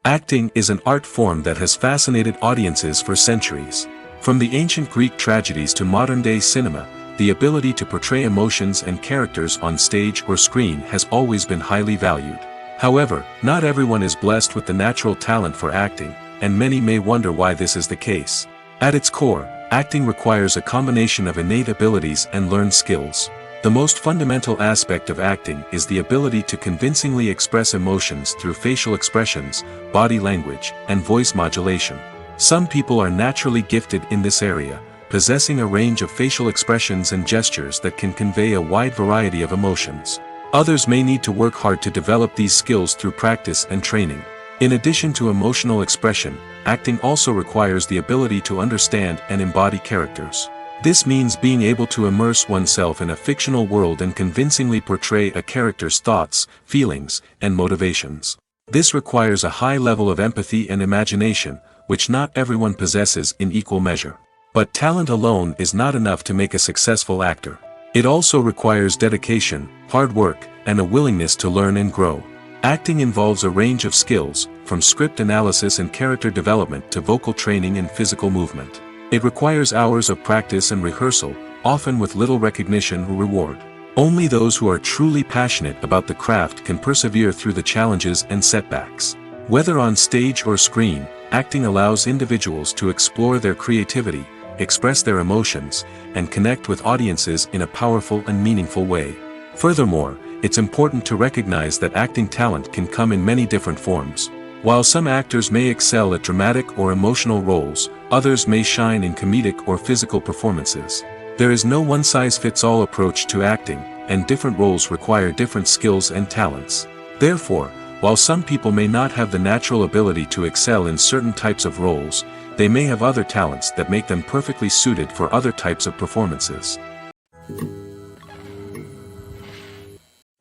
Acting is an art form that has fascinated audiences for centuries. From the ancient Greek tragedies to modern-day cinema, the ability to portray emotions and characters on stage or screen has always been highly valued. However, not everyone is blessed with the natural talent for acting, and many may wonder why this is the case. At its core, acting requires a combination of innate abilities and learned skills. The most fundamental aspect of acting is the ability to convincingly express emotions through facial expressions, body language, and voice modulation. Some people are naturally gifted in this area, possessing a range of facial expressions and gestures that can convey a wide variety of emotions. Others may need to work hard to develop these skills through practice and training. In addition to emotional expression, acting also requires the ability to understand and embody characters. This means being able to immerse oneself in a fictional world and convincingly portray a character's thoughts, feelings, and motivations. This requires a high level of empathy and imagination, which not everyone possesses in equal measure. But talent alone is not enough to make a successful actor. It also requires dedication, hard work, and a willingness to learn and grow. Acting involves a range of skills, from script analysis and character development to vocal training and physical movement. It requires hours of practice and rehearsal, often with little recognition or reward. Only those who are truly passionate about the craft can persevere through the challenges and setbacks. Whether on stage or screen, acting allows individuals to explore their creativity, express their emotions, and connect with audiences in a powerful and meaningful way. Furthermore, it's important to recognize that acting talent can come in many different forms. While some actors may excel at dramatic or emotional roles, others may shine in comedic or physical performances. There is no one-size-fits-all approach to acting, and different roles require different skills and talents. Therefore, while some people may not have the natural ability to excel in certain types of roles, they may have other talents that make them perfectly suited for other types of performances.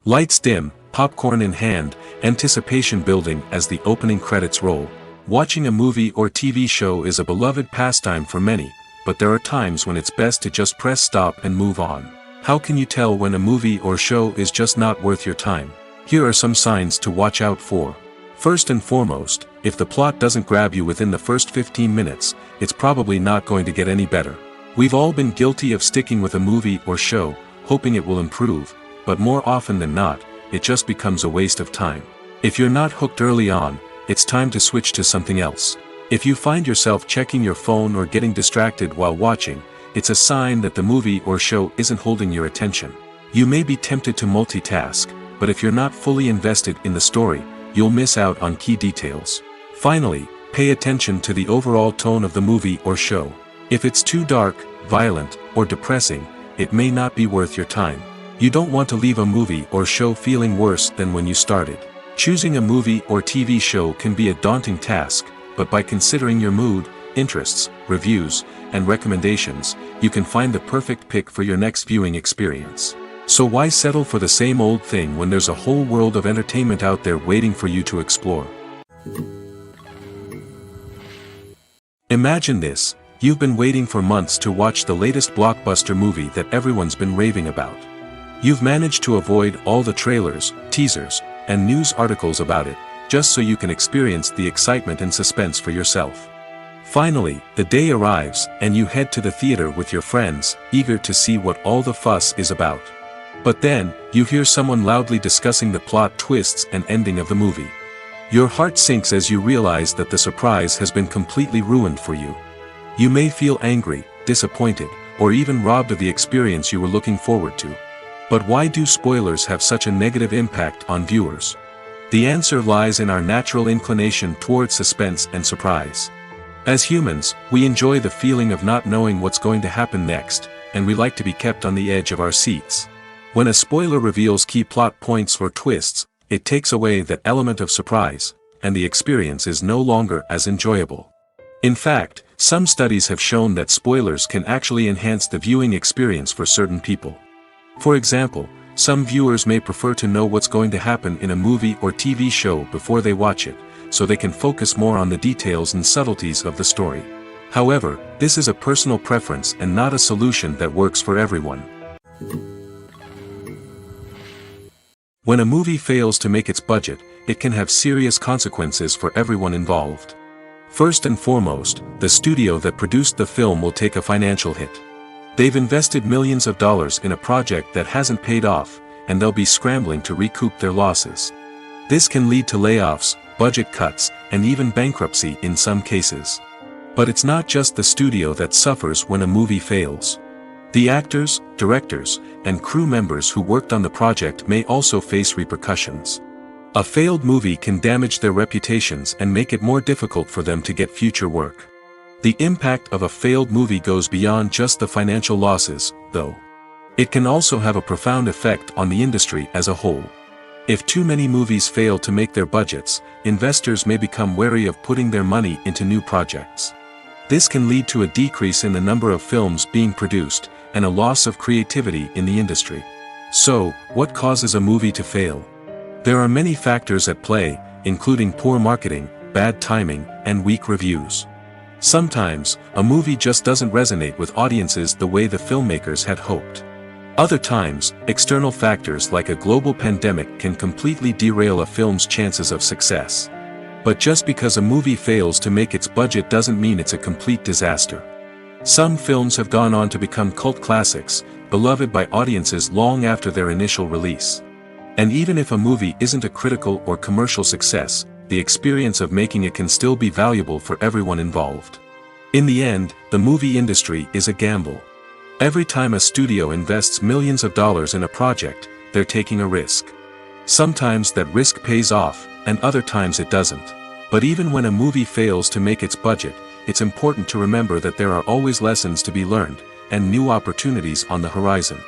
Lights dim, popcorn in hand, anticipation building as the opening credits roll. Watching a movie or TV show is a beloved pastime for many, but there are times when it's best to just press stop and move on. How can you tell when a movie or show is just not worth your time? Here are some signs to watch out for. First and foremost, if the plot doesn't grab you within the first 15 minutes, it's probably not going to get any better. We've all been guilty of sticking with a movie or show, hoping it will improve, but more often than not, it just becomes a waste of time. If you're not hooked early on, it's time to switch to something else. If you find yourself checking your phone or getting distracted while watching, it's a sign that the movie or show isn't holding your attention. You may be tempted to multitask, but if you're not fully invested in the story, you'll miss out on key details. Finally, pay attention to the overall tone of the movie or show. If it's too dark, violent, or depressing, it may not be worth your time. You don't want to leave a movie or show feeling worse than when you started. Choosing a movie or TV show can be a daunting task, but by considering your mood, interests, reviews, and recommendations, you can find the perfect pick for your next viewing experience. So why settle for the same old thing when there's a whole world of entertainment out there waiting for you to explore? Imagine this: you've been waiting for months to watch the latest blockbuster movie that everyone's been raving about. You've managed to avoid all the trailers, teasers, and news articles about it, just so you can experience the excitement and suspense for yourself. Finally, the day arrives, and you head to the theater with your friends, eager to see what all the fuss is about. But then, you hear someone loudly discussing the plot twists and ending of the movie. Your heart sinks as you realize that the surprise has been completely ruined for you. You may feel angry, disappointed, or even robbed of the experience you were looking forward to. But why do spoilers have such a negative impact on viewers? The answer lies in our natural inclination towards suspense and surprise. As humans, we enjoy the feeling of not knowing what's going to happen next, and we like to be kept on the edge of our seats. When a spoiler reveals key plot points or twists, it takes away that element of surprise, and the experience is no longer as enjoyable. In fact, some studies have shown that spoilers can actually enhance the viewing experience for certain people. For example, some viewers may prefer to know what's going to happen in a movie or TV show before they watch it, so they can focus more on the details and subtleties of the story. However, this is a personal preference and not a solution that works for everyone. When a movie fails to make its budget, it can have serious consequences for everyone involved. First and foremost, the studio that produced the film will take a financial hit. They've invested millions of dollars in a project that hasn't paid off, and they'll be scrambling to recoup their losses. This can lead to layoffs, budget cuts, and even bankruptcy in some cases. But it's not just the studio that suffers when a movie fails. The actors, directors, and crew members who worked on the project may also face repercussions. A failed movie can damage their reputations and make it more difficult for them to get future work. The impact of a failed movie goes beyond just the financial losses, though. It can also have a profound effect on the industry as a whole. If too many movies fail to make their budgets, investors may become wary of putting their money into new projects. This can lead to a decrease in the number of films being produced, and a loss of creativity in the industry. So, what causes a movie to fail? There are many factors at play, including poor marketing, bad timing, and weak reviews. Sometimes, a movie just doesn't resonate with audiences the way the filmmakers had hoped. Other times, external factors like a global pandemic can completely derail a film's chances of success. But just because a movie fails to make its budget doesn't mean it's a complete disaster. Some films have gone on to become cult classics, beloved by audiences long after their initial release. And even if a movie isn't a critical or commercial success, the experience of making it can still be valuable for everyone involved. In the end, the movie industry is a gamble. Every time a studio invests millions of dollars in a project, they're taking a risk. Sometimes that risk pays off, and other times it doesn't. But even when a movie fails to make its budget, it's important to remember that there are always lessons to be learned, and new opportunities on the horizon.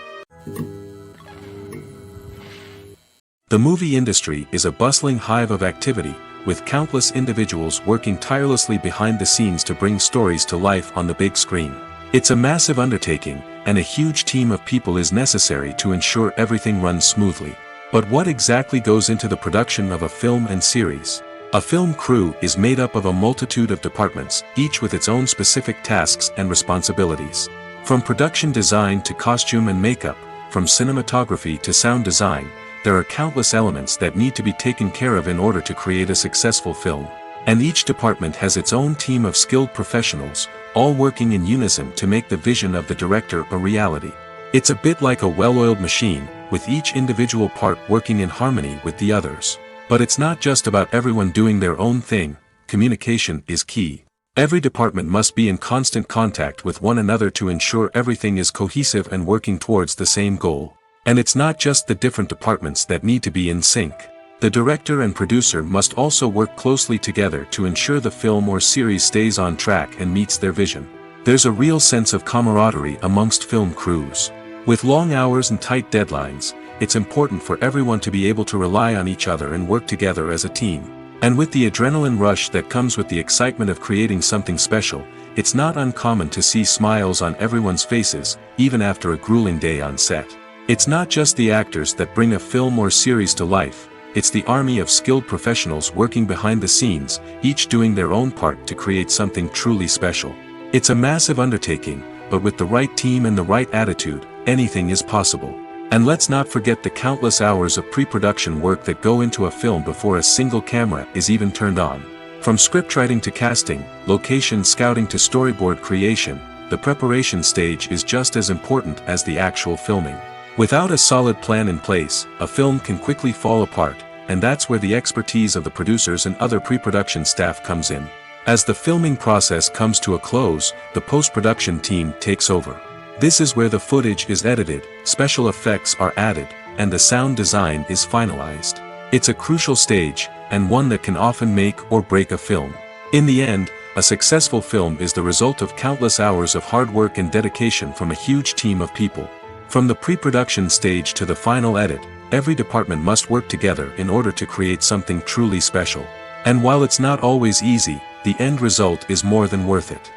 The movie industry is a bustling hive of activity, with countless individuals working tirelessly behind the scenes to bring stories to life on the big screen. It's a massive undertaking, and a huge team of people is necessary to ensure everything runs smoothly. But what exactly goes into the production of a film and series? A film crew is made up of a multitude of departments, each with its own specific tasks and responsibilities. From production design to costume and makeup, from cinematography to sound design, there are countless elements that need to be taken care of in order to create a successful film. And each department has its own team of skilled professionals, all working in unison to make the vision of the director a reality. It's a bit like a well-oiled machine, with each individual part working in harmony with the others. But it's not just about everyone doing their own thing. Communication is key. Every department must be in constant contact with one another to ensure everything is cohesive and working towards the same goal. And it's not just the different departments that need to be in sync. The director and producer must also work closely together to ensure the film or series stays on track and meets their vision. There's a real sense of camaraderie amongst film crews. With long hours and tight deadlines, it's important for everyone to be able to rely on each other and work together as a team. And with the adrenaline rush that comes with the excitement of creating something special, it's not uncommon to see smiles on everyone's faces, even after a grueling day on set. It's not just the actors that bring a film or series to life, it's the army of skilled professionals working behind the scenes, each doing their own part to create something truly special. It's a massive undertaking, but with the right team and the right attitude, anything is possible. And let's not forget the countless hours of pre-production work that go into a film before a single camera is even turned on. From scriptwriting to casting, location scouting to storyboard creation, the preparation stage is just as important as the actual filming. Without a solid plan in place, a film can quickly fall apart, and that's where the expertise of the producers and other pre-production staff comes in. As the filming process comes to a close, the post-production team takes over. This is where the footage is edited, special effects are added, and the sound design is finalized. It's a crucial stage, and one that can often make or break a film. In the end, a successful film is the result of countless hours of hard work and dedication from a huge team of people. From the pre-production stage to the final edit, every department must work together in order to create something truly special. And while it's not always easy, the end result is more than worth it.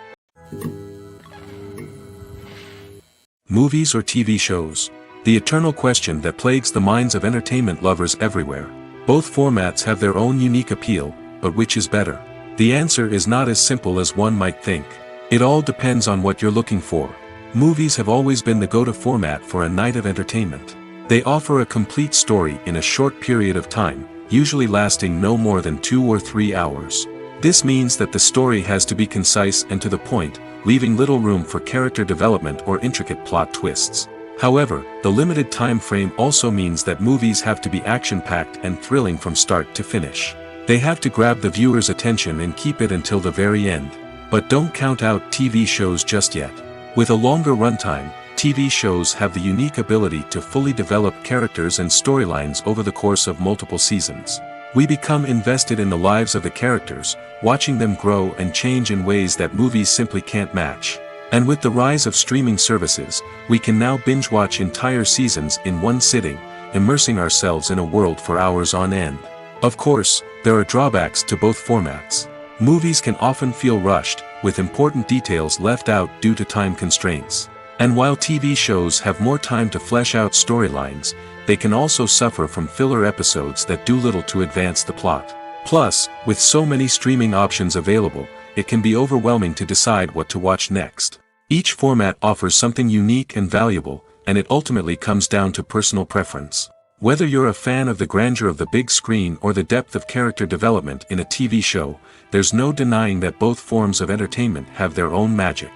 Movies or TV shows? The eternal question that plagues the minds of entertainment lovers everywhere. Both formats have their own unique appeal, but which is better? The answer is not as simple as one might think. It all depends on what you're looking for. Movies have always been the go-to format for a night of entertainment. They offer a complete story in a short period of time, usually lasting no more than 2 or 3 hours. This means that the story has to be concise and to the point, leaving little room for character development or intricate plot twists. However, the limited time frame also means that movies have to be action-packed and thrilling from start to finish. They have to grab the viewer's attention and keep it until the very end. But don't count out TV shows just yet. With a longer runtime, TV shows have the unique ability to fully develop characters and storylines over the course of multiple seasons. We become invested in the lives of the characters, watching them grow and change in ways that movies simply can't match. And with the rise of streaming services, we can now binge-watch entire seasons in one sitting, immersing ourselves in a world for hours on end. Of course, there are drawbacks to both formats. Movies can often feel rushed, with important details left out due to time constraints. And while TV shows have more time to flesh out storylines, they can also suffer from filler episodes that do little to advance the plot. Plus, with so many streaming options available, it can be overwhelming to decide what to watch next. Each format offers something unique and valuable, and it ultimately comes down to personal preference. Whether you're a fan of the grandeur of the big screen or the depth of character development in a TV show, there's no denying that both forms of entertainment have their own magic.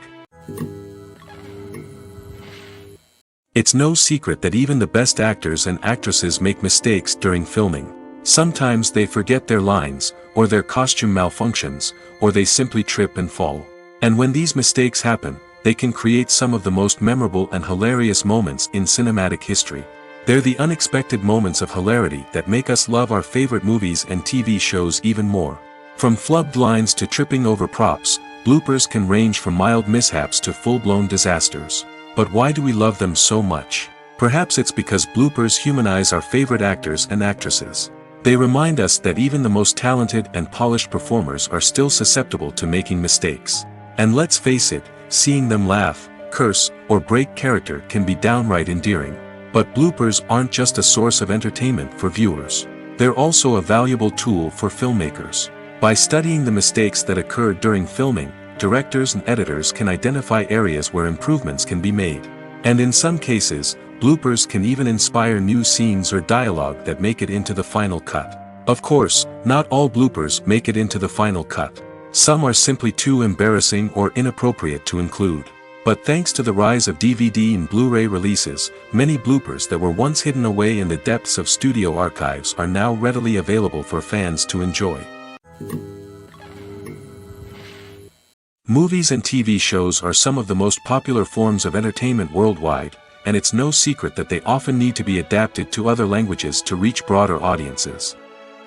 It's no secret that even the best actors and actresses make mistakes during filming. Sometimes they forget their lines, or their costume malfunctions, or they simply trip and fall. And when these mistakes happen, they can create some of the most memorable and hilarious moments in cinematic history. They're the unexpected moments of hilarity that make us love our favorite movies and TV shows even more. From flubbed lines to tripping over props, bloopers can range from mild mishaps to full-blown disasters. But why do we love them so much? Perhaps it's because bloopers humanize our favorite actors and actresses. They remind us that even the most talented and polished performers are still susceptible to making mistakes. And let's face it, seeing them laugh, curse, or break character can be downright endearing. But bloopers aren't just a source of entertainment for viewers. They're also a valuable tool for filmmakers. By studying the mistakes that occurred during filming, directors and editors can identify areas where improvements can be made. And in some cases, bloopers can even inspire new scenes or dialogue that make it into the final cut. Of course, not all bloopers make it into the final cut. Some are simply too embarrassing or inappropriate to include. But thanks to the rise of DVD and Blu-ray releases, many bloopers that were once hidden away in the depths of studio archives are now readily available for fans to enjoy. Movies and TV shows are some of the most popular forms of entertainment worldwide, and it's no secret that they often need to be adapted to other languages to reach broader audiences.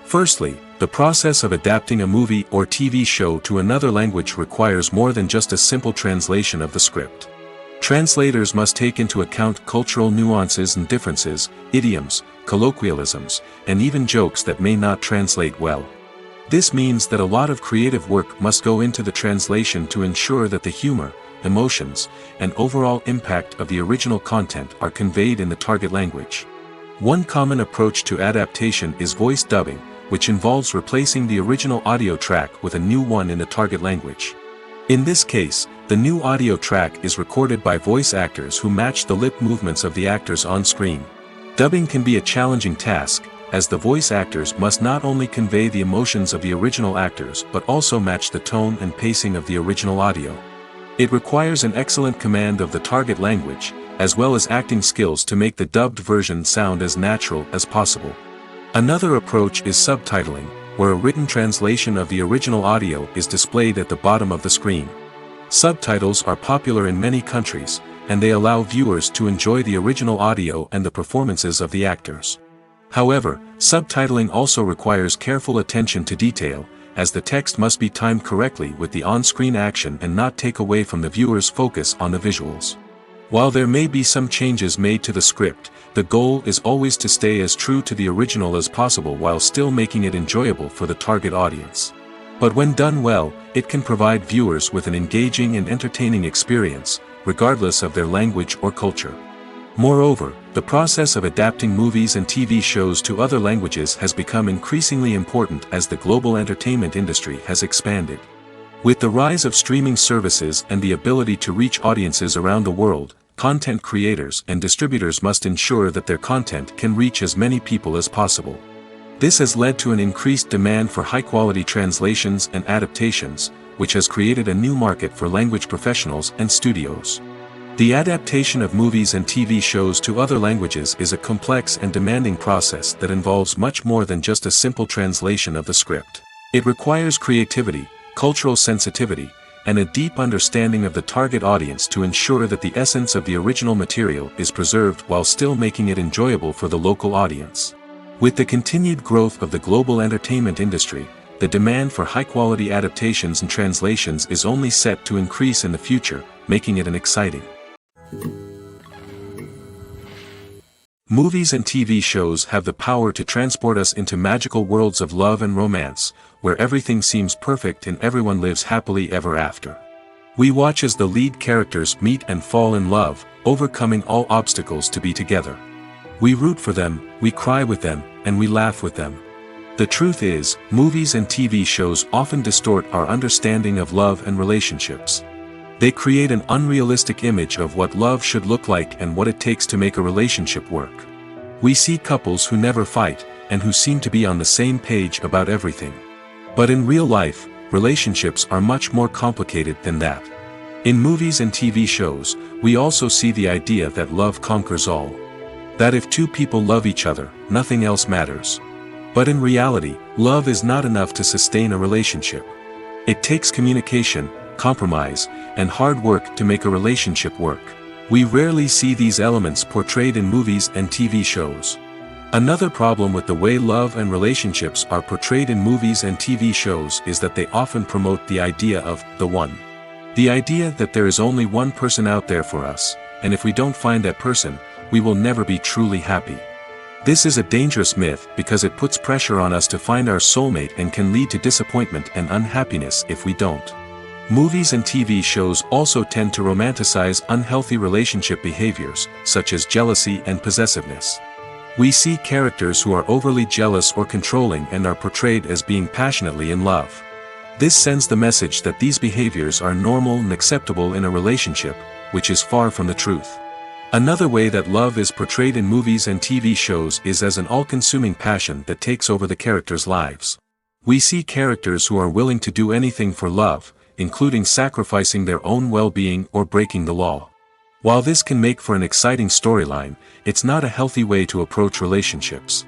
Firstly, the process of adapting a movie or TV show to another language requires more than just a simple translation of the script. Translators must take into account cultural nuances and differences, idioms, colloquialisms, and even jokes that may not translate well. This means that a lot of creative work must go into the translation to ensure that the humor, emotions, and overall impact of the original content are conveyed in the target language. One common approach to adaptation is voice dubbing, which involves replacing the original audio track with a new one in the target language. In this case, the new audio track is recorded by voice actors who match the lip movements of the actors on screen. Dubbing can be a challenging task, as the voice actors must not only convey the emotions of the original actors but also match the tone and pacing of the original audio. It requires an excellent command of the target language, as well as acting skills to make the dubbed version sound as natural as possible. Another approach is subtitling, where a written translation of the original audio is displayed at the bottom of the screen. Subtitles are popular in many countries, and they allow viewers to enjoy the original audio and the performances of the actors. However, subtitling also requires careful attention to detail, as the text must be timed correctly with the on-screen action and not take away from the viewer's focus on the visuals. While there may be some changes made to the script, the goal is always to stay as true to the original as possible while still making it enjoyable for the target audience. But when done well, it can provide viewers with an engaging and entertaining experience, regardless of their language or culture. Moreover, the process of adapting movies and TV shows to other languages has become increasingly important as the global entertainment industry has expanded. With the rise of streaming services and the ability to reach audiences around the world, content creators and distributors must ensure that their content can reach as many people as possible. This has led to an increased demand for high-quality translations and adaptations, which has created a new market for language professionals and studios. The adaptation of movies and TV shows to other languages is a complex and demanding process that involves much more than just a simple translation of the script. It requires creativity, cultural sensitivity, and a deep understanding of the target audience to ensure that the essence of the original material is preserved while still making it enjoyable for the local audience. With the continued growth of the global entertainment industry, the demand for high-quality adaptations and translations is only set to increase in the future, making it an exciting. Movies and TV shows have the power to transport us into magical worlds of love and romance, where everything seems perfect and everyone lives happily ever after. We watch as the lead characters meet and fall in love, overcoming all obstacles to be together. We root for them, we cry with them, and we laugh with them. The truth is, movies and TV shows often distort our understanding of love and relationships. They create an unrealistic image of what love should look like and what it takes to make a relationship work. We see couples who never fight, and who seem to be on the same page about everything. But in real life, relationships are much more complicated than that. In movies and TV shows, we also see the idea that love conquers all. That if two people love each other, nothing else matters. But in reality, love is not enough to sustain a relationship. It takes communication, compromise, and hard work to make a relationship work. We rarely see these elements portrayed in movies and TV shows. Another problem with the way love and relationships are portrayed in movies and TV shows is that they often promote the idea of the one. The idea that there is only one person out there for us, and if we don't find that person, we will never be truly happy. This is a dangerous myth because it puts pressure on us to find our soulmate and can lead to disappointment and unhappiness if we don't. Movies and TV shows also tend to romanticize unhealthy relationship behaviors, such as jealousy and possessiveness. We see characters who are overly jealous or controlling and are portrayed as being passionately in love. This sends the message that these behaviors are normal and acceptable in a relationship, which is far from the truth. Another way that love is portrayed in movies and TV shows is as an all-consuming passion that takes over the characters' lives. We see characters who are willing to do anything for love, including sacrificing their own well-being or breaking the law. While this can make for an exciting storyline, it's not a healthy way to approach relationships.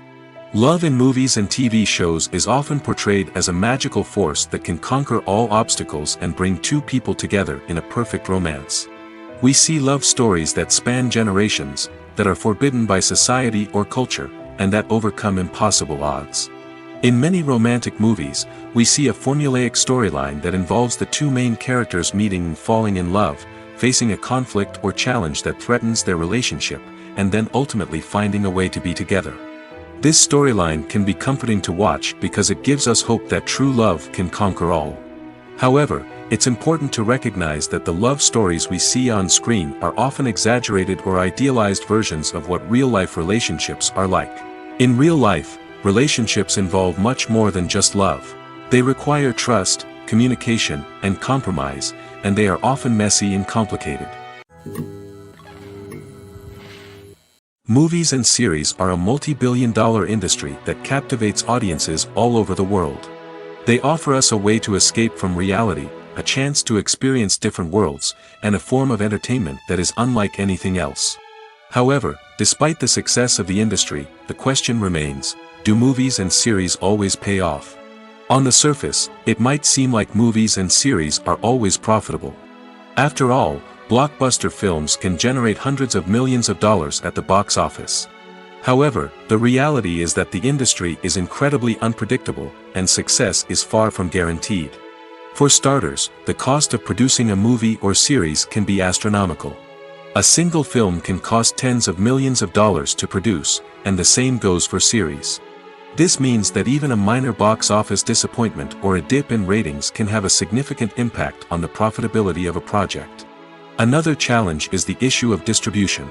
Love in movies and TV shows is often portrayed as a magical force that can conquer all obstacles and bring two people together in a perfect romance. We see love stories that span generations, that are forbidden by society or culture, and that overcome impossible odds. In many romantic movies, we see a formulaic storyline that involves the two main characters meeting and falling in love, facing a conflict or challenge that threatens their relationship, and then ultimately finding a way to be together. This storyline can be comforting to watch because it gives us hope that true love can conquer all. However, it's important to recognize that the love stories we see on screen are often exaggerated or idealized versions of what real-life relationships are like. In real life, relationships involve much more than just love. They require trust, communication, and compromise, and they are often messy and complicated. Movies and series are a multi-billion-dollar industry that captivates audiences all over the world. They offer us a way to escape from reality, a chance to experience different worlds, and a form of entertainment that is unlike anything else. However, despite the success of the industry, the question remains, do movies and series always pay off? On the surface, it might seem like movies and series are always profitable. After all, blockbuster films can generate hundreds of millions of dollars at the box office. However, the reality is that the industry is incredibly unpredictable, and success is far from guaranteed. For starters, the cost of producing a movie or series can be astronomical. A single film can cost tens of millions of dollars to produce, and the same goes for series. This means that even a minor box office disappointment or a dip in ratings can have a significant impact on the profitability of a project. Another challenge is the issue of distribution.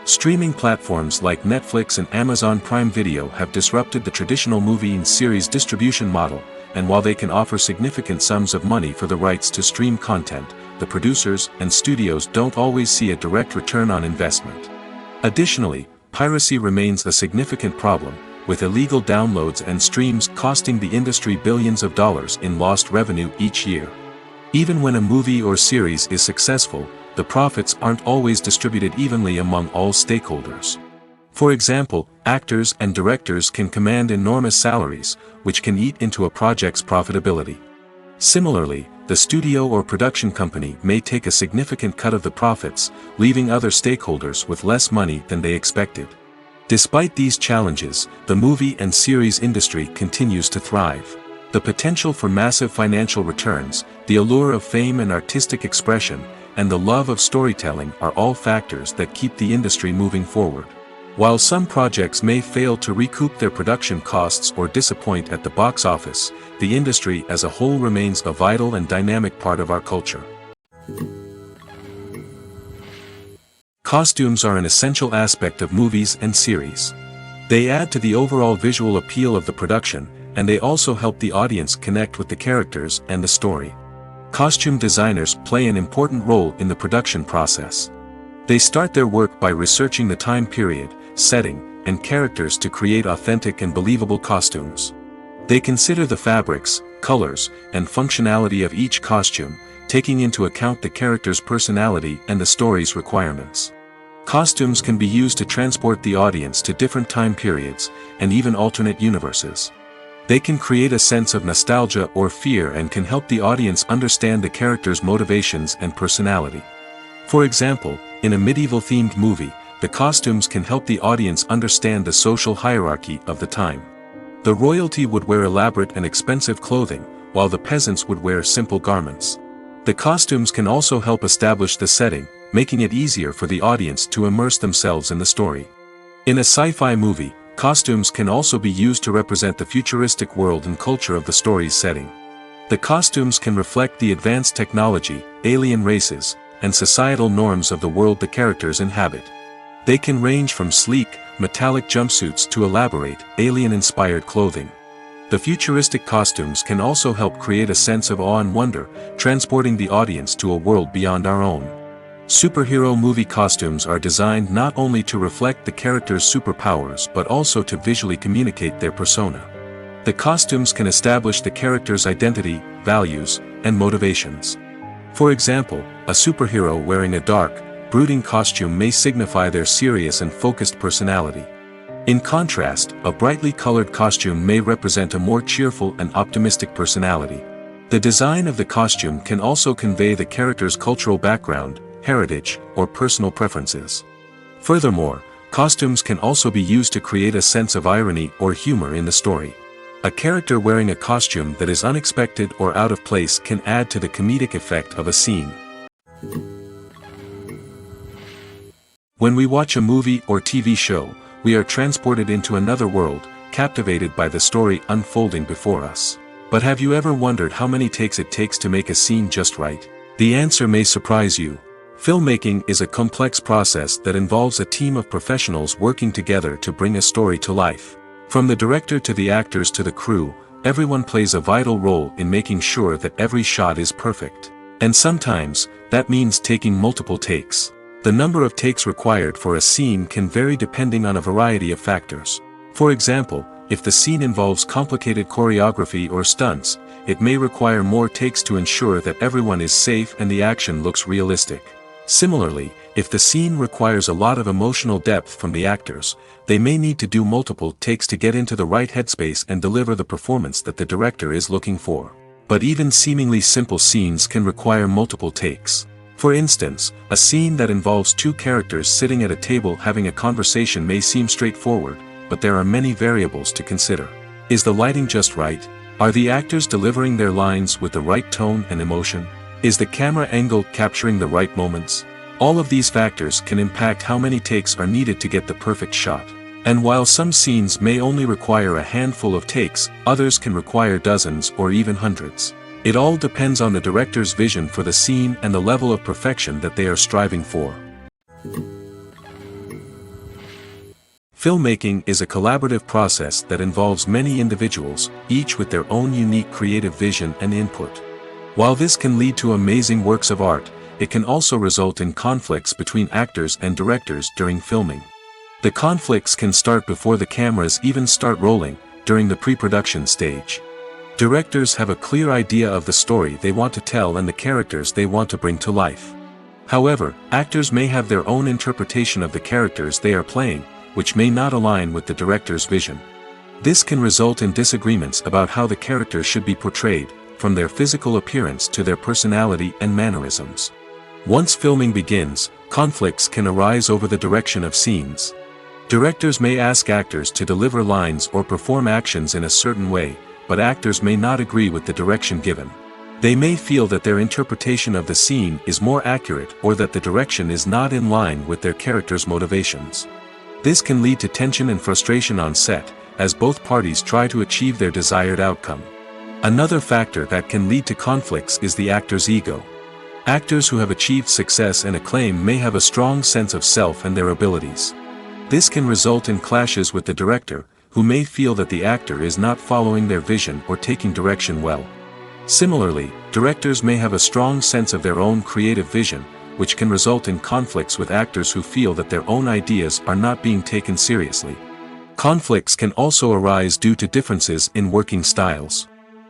Streaming platforms like Netflix and Amazon Prime Video have disrupted the traditional movie and series distribution model, and while they can offer significant sums of money for the rights to stream content, the producers and studios don't always see a direct return on investment. Additionally, piracy remains a significant problem, with illegal downloads and streams costing the industry billions of dollars in lost revenue each year. Even when a movie or series is successful, the profits aren't always distributed evenly among all stakeholders. For example, actors and directors can command enormous salaries, which can eat into a project's profitability. Similarly, the studio or production company may take a significant cut of the profits, leaving other stakeholders with less money than they expected. Despite these challenges, the movie and series industry continues to thrive. The potential for massive financial returns, the allure of fame and artistic expression, and the love of storytelling are all factors that keep the industry moving forward. While some projects may fail to recoup their production costs or disappoint at the box office, the industry as a whole remains a vital and dynamic part of our culture. Costumes are an essential aspect of movies and series. They add to the overall visual appeal of the production, and they also help the audience connect with the characters and the story. Costume designers play an important role in the production process. They start their work by researching the time period, setting, and characters to create authentic and believable costumes. They consider the fabrics, colors, and functionality of each costume, taking into account the character's personality and the story's requirements. Costumes can be used to transport the audience to different time periods, and even alternate universes. They can create a sense of nostalgia or fear and can help the audience understand the character's motivations and personality. For example, in a medieval-themed movie, the costumes can help the audience understand the social hierarchy of the time. The royalty would wear elaborate and expensive clothing, while the peasants would wear simple garments. The costumes can also help establish the setting, making it easier for the audience to immerse themselves in the story. In a sci-fi movie, costumes can also be used to represent the futuristic world and culture of the story's setting. The costumes can reflect the advanced technology, alien races, and societal norms of the world the characters inhabit. They can range from sleek, metallic jumpsuits to elaborate, alien-inspired clothing. The futuristic costumes can also help create a sense of awe and wonder, transporting the audience to a world beyond our own. Superhero movie costumes are designed not only to reflect the character's superpowers but also to visually communicate their persona. The costumes can establish the character's identity, values, and motivations. For example, a superhero wearing a dark, brooding costume may signify their serious and focused personality. In contrast, a brightly colored costume may represent a more cheerful and optimistic personality. The design of the costume can also convey the character's cultural background, heritage, or personal preferences. Furthermore, costumes can also be used to create a sense of irony or humor in the story. A character wearing a costume that is unexpected or out of place can add to the comedic effect of a scene. When we watch a movie or TV show, we are transported into another world, captivated by the story unfolding before us. But have you ever wondered how many takes it takes to make a scene just right? The answer may surprise you. Filmmaking is a complex process that involves a team of professionals working together to bring a story to life. From the director to the actors to the crew, everyone plays a vital role in making sure that every shot is perfect. And sometimes, that means taking multiple takes. The number of takes required for a scene can vary depending on a variety of factors. For example, if the scene involves complicated choreography or stunts, it may require more takes to ensure that everyone is safe and the action looks realistic. Similarly, if the scene requires a lot of emotional depth from the actors, they may need to do multiple takes to get into the right headspace and deliver the performance that the director is looking for. But even seemingly simple scenes can require multiple takes. For instance, a scene that involves two characters sitting at a table having a conversation may seem straightforward, but there are many variables to consider. Is the lighting just right? Are the actors delivering their lines with the right tone and emotion? Is the camera angle capturing the right moments? All of these factors can impact how many takes are needed to get the perfect shot. And while some scenes may only require a handful of takes, others can require dozens or even hundreds. It all depends on the director's vision for the scene and the level of perfection that they are striving for. Filmmaking is a collaborative process that involves many individuals, each with their own unique creative vision and input. While this can lead to amazing works of art, it can also result in conflicts between actors and directors during filming. The conflicts can start before the cameras even start rolling, during the pre-production stage. Directors have a clear idea of the story they want to tell and the characters they want to bring to life. However, actors may have their own interpretation of the characters they are playing, which may not align with the director's vision. This can result in disagreements about how the characters should be portrayed, from their physical appearance to their personality and mannerisms. Once filming begins, conflicts can arise over the direction of scenes. Directors may ask actors to deliver lines or perform actions in a certain way, but actors may not agree with the direction given. They may feel that their interpretation of the scene is more accurate or that the direction is not in line with their character's motivations. This can lead to tension and frustration on set, as both parties try to achieve their desired outcome. Another factor that can lead to conflicts is the actor's ego. Actors who have achieved success and acclaim may have a strong sense of self and their abilities. This can result in clashes with the director, who may feel that the actor is not following their vision or taking direction well. Similarly, directors may have a strong sense of their own creative vision, which can result in conflicts with actors who feel that their own ideas are not being taken seriously. Conflicts can also arise due to differences in working styles.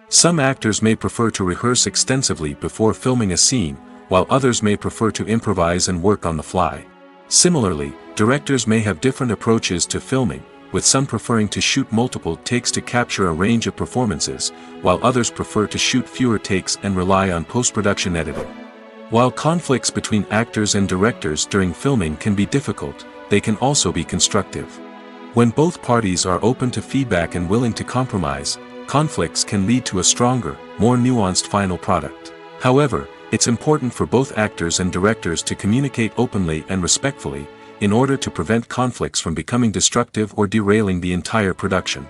Some actors may prefer to rehearse extensively before filming a scene, while others may prefer to improvise and work on the fly. Similarly, directors may have different approaches to filming, with some preferring to shoot multiple takes to capture a range of performances, while others prefer to shoot fewer takes and rely on post-production editing. While conflicts between actors and directors during filming can be difficult, they can also be constructive. When both parties are open to feedback and willing to compromise, conflicts can lead to a stronger, more nuanced final product. However, it's important for both actors and directors to communicate openly and respectfully, in order to prevent conflicts from becoming destructive or derailing the entire production.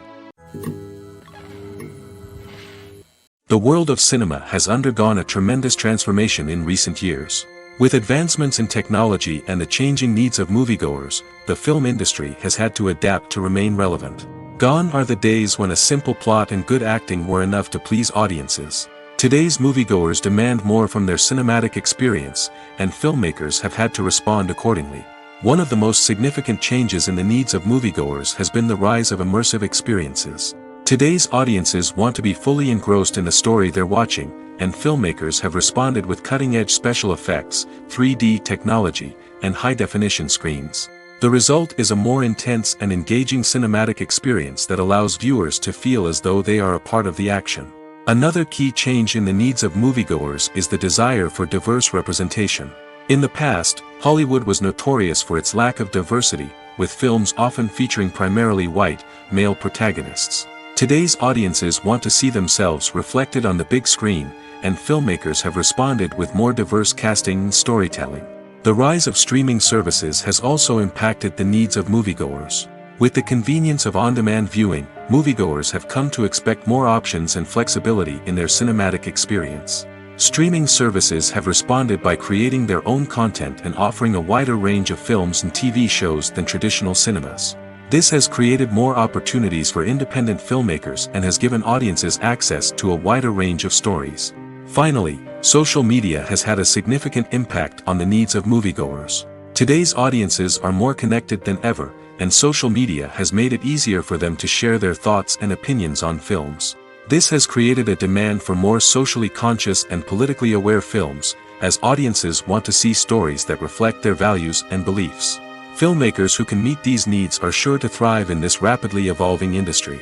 The world of cinema has undergone a tremendous transformation in recent years. With advancements in technology and the changing needs of moviegoers, the film industry has had to adapt to remain relevant. Gone are the days when a simple plot and good acting were enough to please audiences. Today's moviegoers demand more from their cinematic experience, and filmmakers have had to respond accordingly. One of the most significant changes in the needs of moviegoers has been the rise of immersive experiences. Today's audiences want to be fully engrossed in the story they're watching, and filmmakers have responded with cutting-edge special effects, 3D technology, and high-definition screens. The result is a more intense and engaging cinematic experience that allows viewers to feel as though they are a part of the action. Another key change in the needs of moviegoers is the desire for diverse representation. In the past, Hollywood was notorious for its lack of diversity, with films often featuring primarily white, male protagonists. Today's audiences want to see themselves reflected on the big screen, and filmmakers have responded with more diverse casting and storytelling. The rise of streaming services has also impacted the needs of moviegoers. With the convenience of on-demand viewing, moviegoers have come to expect more options and flexibility in their cinematic experience. Streaming services have responded by creating their own content and offering a wider range of films and TV shows than traditional cinemas. This has created more opportunities for independent filmmakers and has given audiences access to a wider range of stories. Finally, social media has had a significant impact on the needs of moviegoers. Today's audiences are more connected than ever, and social media has made it easier for them to share their thoughts and opinions on films. This has created a demand for more socially conscious and politically aware films, as audiences want to see stories that reflect their values and beliefs. Filmmakers who can meet these needs are sure to thrive in this rapidly evolving industry.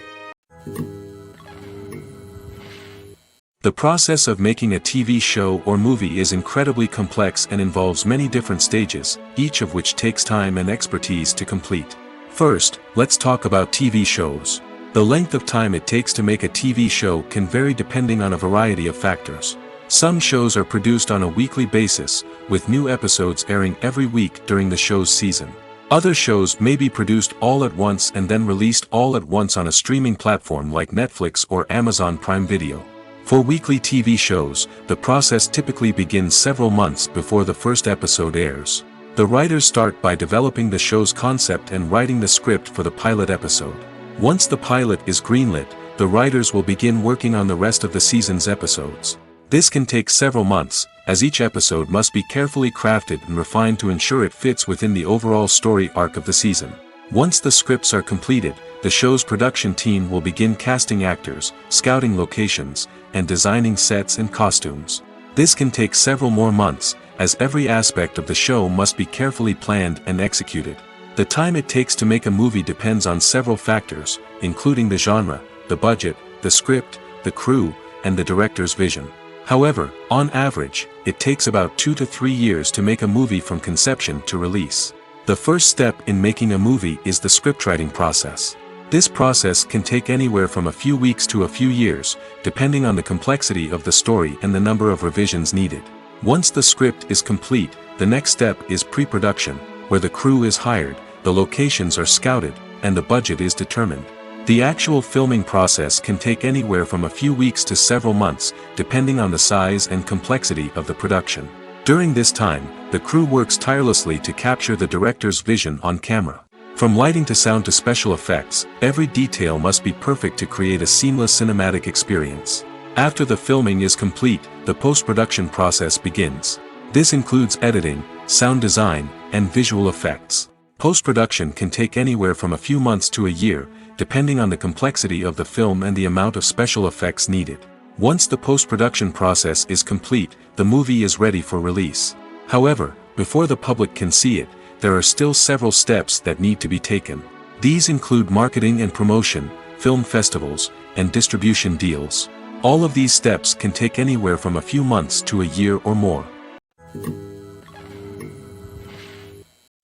The process of making a TV show or movie is incredibly complex and involves many different stages, each of which takes time and expertise to complete. First, let's talk about TV shows. The length of time it takes to make a TV show can vary depending on a variety of factors. Some shows are produced on a weekly basis, with new episodes airing every week during the show's season. Other shows may be produced all at once and then released all at once on a streaming platform like Netflix or Amazon Prime Video. For weekly TV shows, the process typically begins several months before the first episode airs. The writers start by developing the show's concept and writing the script for the pilot episode. Once the pilot is greenlit, the writers will begin working on the rest of the season's episodes. This can take several months, as each episode must be carefully crafted and refined to ensure it fits within the overall story arc of the season. Once the scripts are completed, the show's production team will begin casting actors, scouting locations, and designing sets and costumes. This can take several more months, as every aspect of the show must be carefully planned and executed. The time it takes to make a movie depends on several factors, including the genre, the budget, the script, the crew, and the director's vision. However, on average, it takes about 2 to 3 years to make a movie from conception to release. The first step in making a movie is the scriptwriting process. This process can take anywhere from a few weeks to a few years, depending on the complexity of the story and the number of revisions needed. Once the script is complete, the next step is pre-production, where the crew is hired, the locations are scouted, and the budget is determined. The actual filming process can take anywhere from a few weeks to several months, depending on the size and complexity of the production. During this time, the crew works tirelessly to capture the director's vision on camera. From lighting to sound to special effects, every detail must be perfect to create a seamless cinematic experience. After the filming is complete, the post-production process begins. This includes editing, sound design, and visual effects. Post-production can take anywhere from a few months to a year, depending on the complexity of the film and the amount of special effects needed. Once the post-production process is complete, the movie is ready for release. However, before the public can see it, there are still several steps that need to be taken. These include marketing and promotion, film festivals, and distribution deals. All of these steps can take anywhere from a few months to a year or more.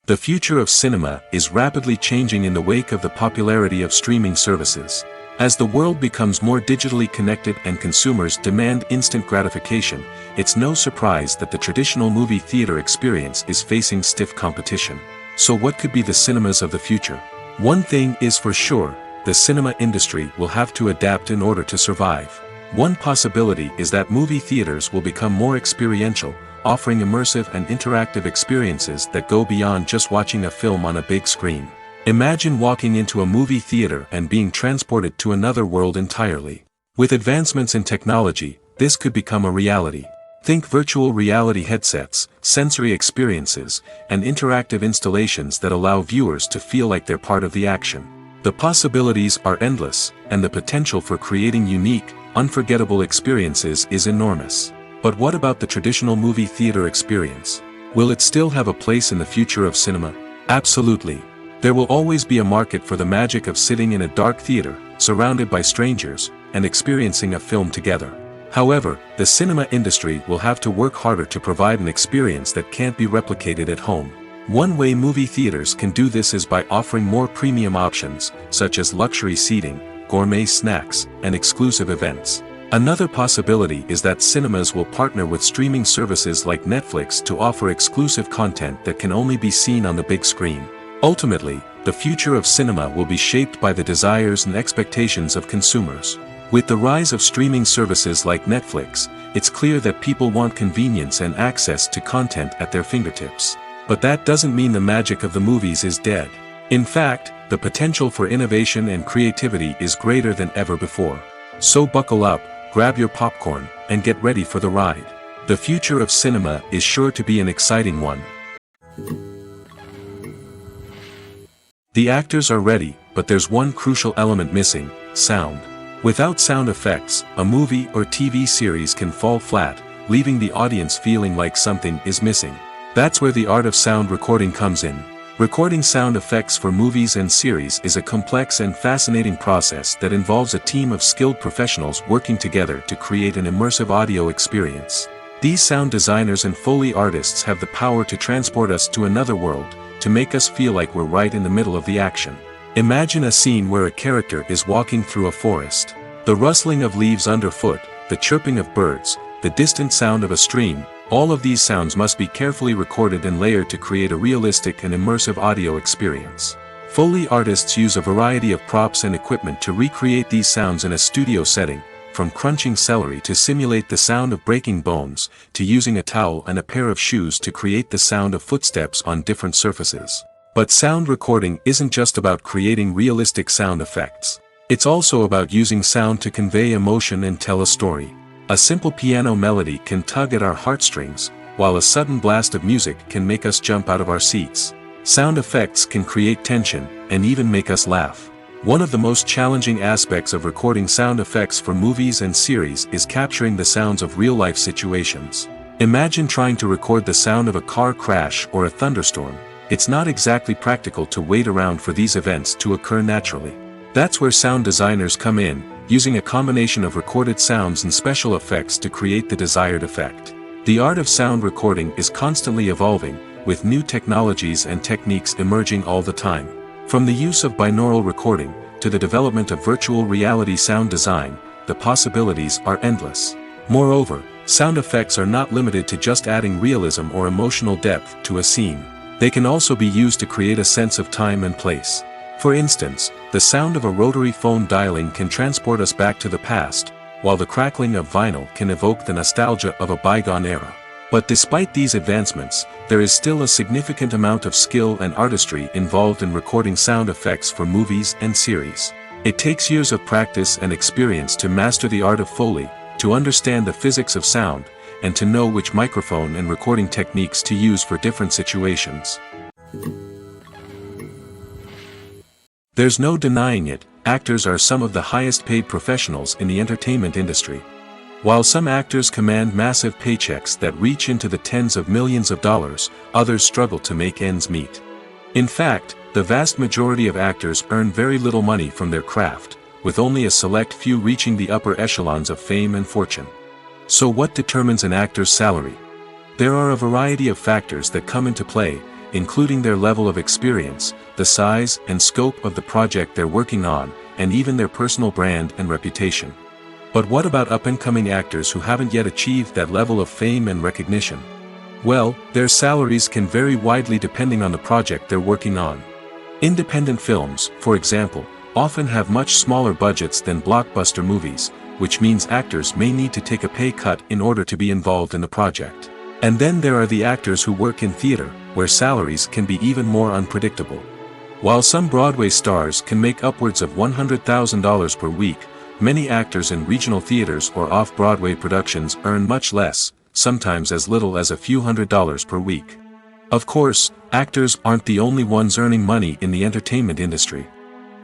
The future of cinema is rapidly changing in the wake of the popularity of streaming services. As the world becomes more digitally connected and consumers demand instant gratification, it's no surprise that the traditional movie theater experience is facing stiff competition. So what could be the cinemas of the future? One thing is for sure, the cinema industry will have to adapt in order to survive. One possibility is that movie theaters will become more experiential, offering immersive and interactive experiences that go beyond just watching a film on a big screen. Imagine walking into a movie theater and being transported to another world entirely. With advancements in technology, this could become a reality. Think virtual reality headsets, sensory experiences, and interactive installations that allow viewers to feel like they're part of the action. The possibilities are endless, and the potential for creating unique, unforgettable experiences is enormous. But what about the traditional movie theater experience? Will it still have a place in the future of cinema? Absolutely. There will always be a market for the magic of sitting in a dark theater, surrounded by strangers, and experiencing a film together. However, the cinema industry will have to work harder to provide an experience that can't be replicated at home. One way movie theaters can do this is by offering more premium options, such as luxury seating, gourmet snacks, and exclusive events. Another possibility is that cinemas will partner with streaming services like Netflix to offer exclusive content that can only be seen on the big screen. Ultimately, the future of cinema will be shaped by the desires and expectations of consumers. With the rise of streaming services like Netflix, it's clear that people want convenience and access to content at their fingertips. But that doesn't mean the magic of the movies is dead. In fact, the potential for innovation and creativity is greater than ever before. So buckle up, grab your popcorn, and get ready for the ride. The future of cinema is sure to be an exciting one. The actors are ready, but there's one crucial element missing: sound. Without sound effects, a movie or TV series can fall flat, leaving the audience feeling like something is missing. That's where the art of sound recording comes in. Recording sound effects for movies and series is a complex and fascinating process that involves a team of skilled professionals working together to create an immersive audio experience. These sound designers and Foley artists have the power to transport us to another world, to make us feel like we're right in the middle of the action. Imagine a scene where a character is walking through a forest. The rustling of leaves underfoot, the chirping of birds, the distant sound of a stream, all of these sounds must be carefully recorded and layered to create a realistic and immersive audio experience. Foley artists use a variety of props and equipment to recreate these sounds in a studio setting, from crunching celery to simulate the sound of breaking bones, to using a towel and a pair of shoes to create the sound of footsteps on different surfaces. But sound recording isn't just about creating realistic sound effects. It's also about using sound to convey emotion and tell a story. A simple piano melody can tug at our heartstrings, while a sudden blast of music can make us jump out of our seats. Sound effects can create tension, and even make us laugh. One of the most challenging aspects of recording sound effects for movies and series is capturing the sounds of real-life situations. Imagine trying to record the sound of a car crash or a thunderstorm. It's not exactly practical to wait around for these events to occur naturally. That's where sound designers come in, using a combination of recorded sounds and special effects to create the desired effect. The art of sound recording is constantly evolving, with new technologies and techniques emerging all the time. From the use of binaural recording, to the development of virtual reality sound design, the possibilities are endless. Moreover, sound effects are not limited to just adding realism or emotional depth to a scene. They can also be used to create a sense of time and place. For instance, the sound of a rotary phone dialing can transport us back to the past, while the crackling of vinyl can evoke the nostalgia of a bygone era. But despite these advancements, there is still a significant amount of skill and artistry involved in recording sound effects for movies and series. It takes years of practice and experience to master the art of Foley, to understand the physics of sound, and to know which microphone and recording techniques to use for different situations. There's no denying it, actors are some of the highest paid professionals in the entertainment industry. While some actors command massive paychecks that reach into the tens of millions of dollars, others struggle to make ends meet. In fact, the vast majority of actors earn very little money from their craft, with only a select few reaching the upper echelons of fame and fortune. So what determines an actor's salary? There are a variety of factors that come into play, including their level of experience, the size and scope of the project they're working on, and even their personal brand and reputation. But what about up-and-coming actors who haven't yet achieved that level of fame and recognition? Well, their salaries can vary widely depending on the project they're working on. Independent films, for example, often have much smaller budgets than blockbuster movies, which means actors may need to take a pay cut in order to be involved in the project. And then there are the actors who work in theater, where salaries can be even more unpredictable. While some Broadway stars can make upwards of $100,000 per week, many actors in regional theaters or off-Broadway productions earn much less, sometimes as little as a few $100s per week. Of course, actors aren't the only ones earning money in the entertainment industry.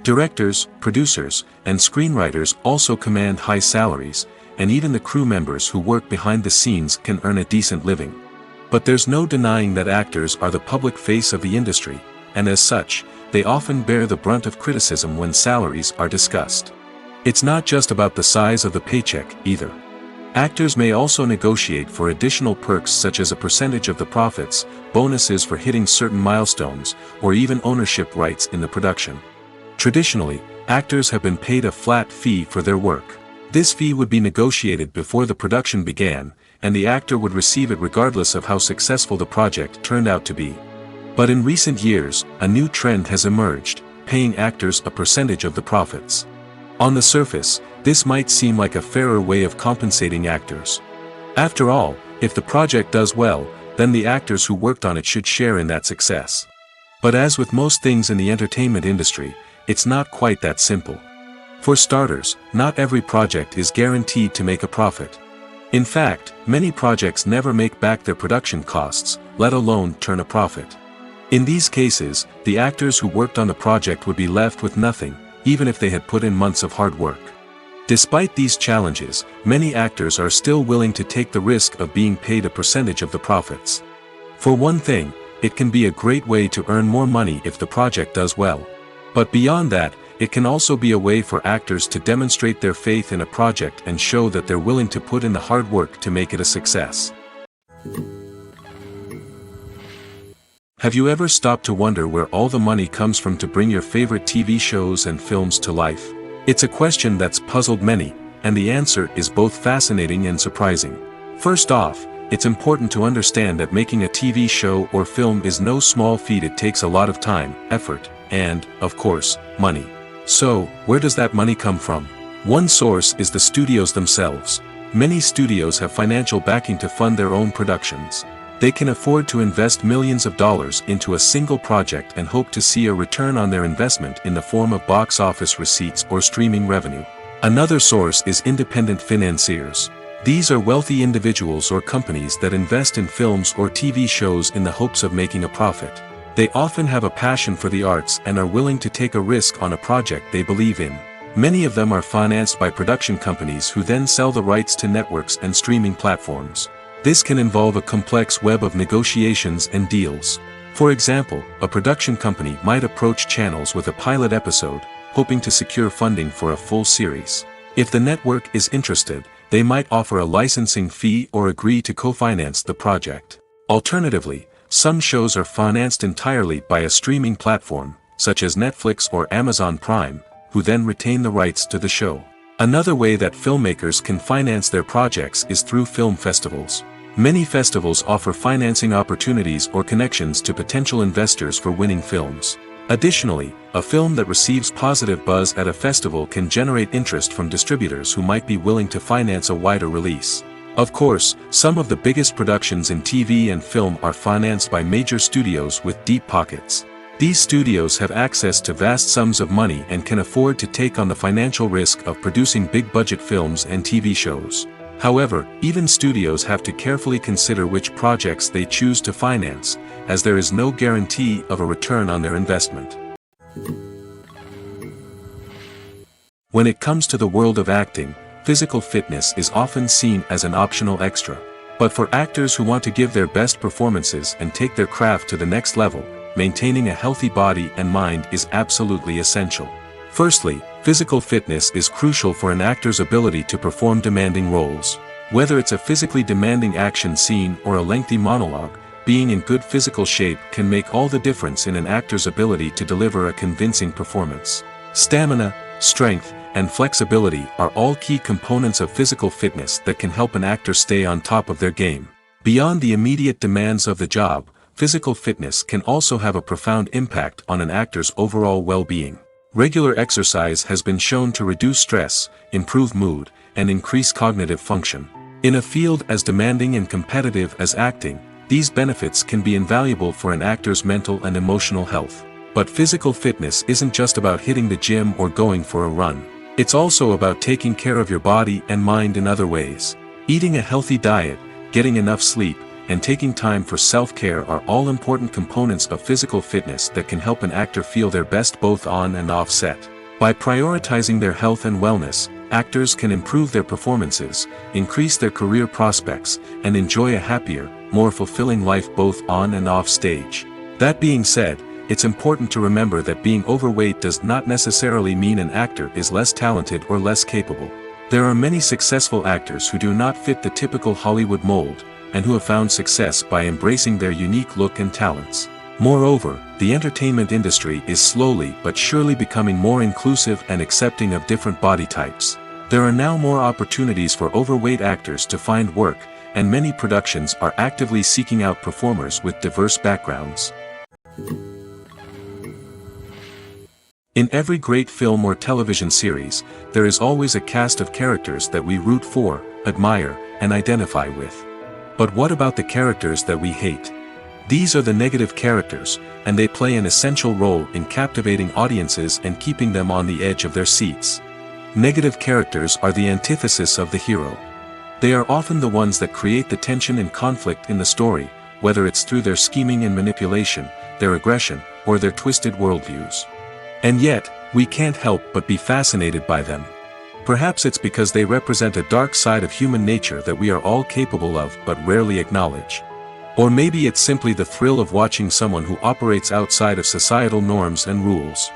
Directors, producers, and screenwriters also command high salaries, and even the crew members who work behind the scenes can earn a decent living. But there's no denying that actors are the public face of the industry, and as such, they often bear the brunt of criticism when salaries are discussed. It's not just about the size of the paycheck, either. Actors may also negotiate for additional perks such as a percentage of the profits, bonuses for hitting certain milestones, or even ownership rights in the production. Traditionally, actors have been paid a flat fee for their work. This fee would be negotiated before the production began, and the actor would receive it regardless of how successful the project turned out to be. But in recent years, a new trend has emerged, paying actors a percentage of the profits. On the surface, this might seem like a fairer way of compensating actors. After all, if the project does well, then the actors who worked on it should share in that success. But as with most things in the entertainment industry, it's not quite that simple. For starters, not every project is guaranteed to make a profit. In fact, many projects never make back their production costs, let alone turn a profit. In these cases, the actors who worked on the project would be left with nothing, even if they had put in months of hard work. Despite these challenges, many actors are still willing to take the risk of being paid a percentage of the profits. For one thing, it can be a great way to earn more money if the project does well. But beyond that, it can also be a way for actors to demonstrate their faith in a project and show that they're willing to put in the hard work to make it a success. Have you ever stopped to wonder where all the money comes from to bring your favorite TV shows and films to life? It's a question that's puzzled many, and the answer is both fascinating and surprising. First off, it's important to understand that making a TV show or film is no small feat. It takes a lot of time, effort, and, of course, money. So, where does that money come from? One source is the studios themselves. Many studios have financial backing to fund their own productions. They can afford to invest millions of dollars into a single project and hope to see a return on their investment in the form of box office receipts or streaming revenue. Another source is independent financiers. These are wealthy individuals or companies that invest in films or TV shows in the hopes of making a profit. They often have a passion for the arts and are willing to take a risk on a project they believe in. Many of them are financed by production companies who then sell the rights to networks and streaming platforms. This can involve a complex web of negotiations and deals. For example, a production company might approach channels with a pilot episode, hoping to secure funding for a full series. If the network is interested, they might offer a licensing fee or agree to co-finance the project. Alternatively, some shows are financed entirely by a streaming platform, such as Netflix or Amazon Prime, who then retain the rights to the show. Another way that filmmakers can finance their projects is through film festivals. Many festivals offer financing opportunities or connections to potential investors for winning films. Additionally, a film that receives positive buzz at a festival can generate interest from distributors who might be willing to finance a wider release. Of course, some of the biggest productions in TV and film are financed by major studios with deep pockets. These studios have access to vast sums of money and can afford to take on the financial risk of producing big-budget films and TV shows. However, even studios have to carefully consider which projects they choose to finance, as there is no guarantee of a return on their investment. When it comes to the world of acting, physical fitness is often seen as an optional extra. But for actors who want to give their best performances and take their craft to the next level, maintaining a healthy body and mind is absolutely essential. Firstly, physical fitness is crucial for an actor's ability to perform demanding roles. Whether it's a physically demanding action scene or a lengthy monologue, being in good physical shape can make all the difference in an actor's ability to deliver a convincing performance. Stamina, strength, and flexibility are all key components of physical fitness that can help an actor stay on top of their game. Beyond the immediate demands of the job, physical fitness can also have a profound impact on an actor's overall well-being. Regular exercise has been shown to reduce stress, improve mood, and increase cognitive function. In a field as demanding and competitive as acting, these benefits can be invaluable for an actor's mental and emotional health. But physical fitness isn't just about hitting the gym or going for a run. It's also about taking care of your body and mind in other ways. Eating a healthy diet, getting enough sleep, and taking time for self-care are all important components of physical fitness that can help an actor feel their best both on and off set. By prioritizing their health and wellness, actors can improve their performances, increase their career prospects, and enjoy a happier, more fulfilling life both on and off stage. That being said, it's important to remember that being overweight does not necessarily mean an actor is less talented or less capable. There are many successful actors who do not fit the typical Hollywood mold, and who have found success by embracing their unique look and talents. Moreover, the entertainment industry is slowly but surely becoming more inclusive and accepting of different body types. There are now more opportunities for overweight actors to find work, and many productions are actively seeking out performers with diverse backgrounds. In every great film or television series, there is always a cast of characters that we root for, admire, and identify with. But what about the characters that we hate? These are the negative characters, and they play an essential role in captivating audiences and keeping them on the edge of their seats. Negative characters are the antithesis of the hero. They are often the ones that create the tension and conflict in the story, whether it's through their scheming and manipulation, their aggression, or their twisted worldviews. And yet, we can't help but be fascinated by them. Perhaps it's because they represent a dark side of human nature that we are all capable of but rarely acknowledge. Or maybe it's simply the thrill of watching someone who operates outside of societal norms and rules.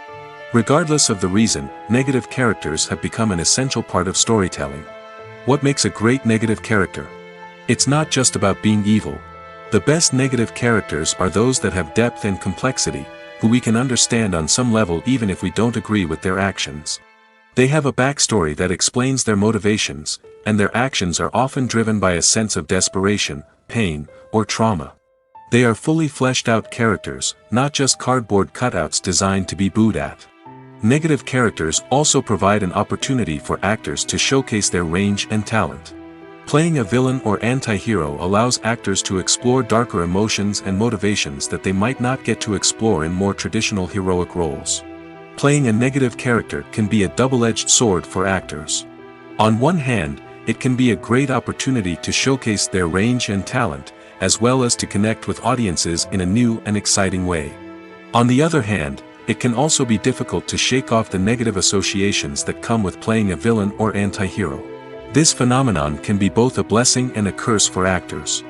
Regardless of the reason, negative characters have become an essential part of storytelling. What makes a great negative character? It's not just about being evil. The best negative characters are those that have depth and complexity, who we can understand on some level even if we don't agree with their actions. They have a backstory that explains their motivations, and their actions are often driven by a sense of desperation, pain, or trauma. They are fully fleshed out characters, not just cardboard cutouts designed to be booed at. Negative characters also provide an opportunity for actors to showcase their range and talent. Playing a villain or anti-hero allows actors to explore darker emotions and motivations that they might not get to explore in more traditional heroic roles. Playing a negative character can be a double-edged sword for actors. On one hand, it can be a great opportunity to showcase their range and talent, as well as to connect with audiences in a new and exciting way. On the other hand, it can also be difficult to shake off the negative associations that come with playing a villain or anti-hero. This phenomenon can be both a blessing and a curse for actors.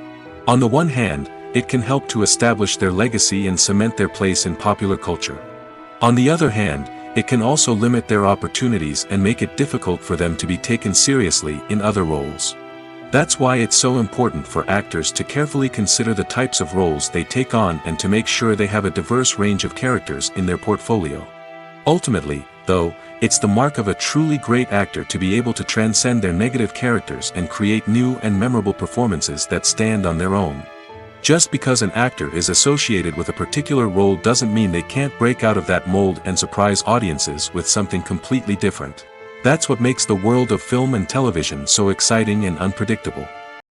On the one hand, it can help to establish their legacy and cement their place in popular culture. On the other hand, it can also limit their opportunities and make it difficult for them to be taken seriously in other roles. That's why it's so important for actors to carefully consider the types of roles they take on and to make sure they have a diverse range of characters in their portfolio. Ultimately, though, it's the mark of a truly great actor to be able to transcend their negative characters and create new and memorable performances that stand on their own. Just because an actor is associated with a particular role doesn't mean they can't break out of that mold and surprise audiences with something completely different. That's what makes the world of film and television so exciting and unpredictable.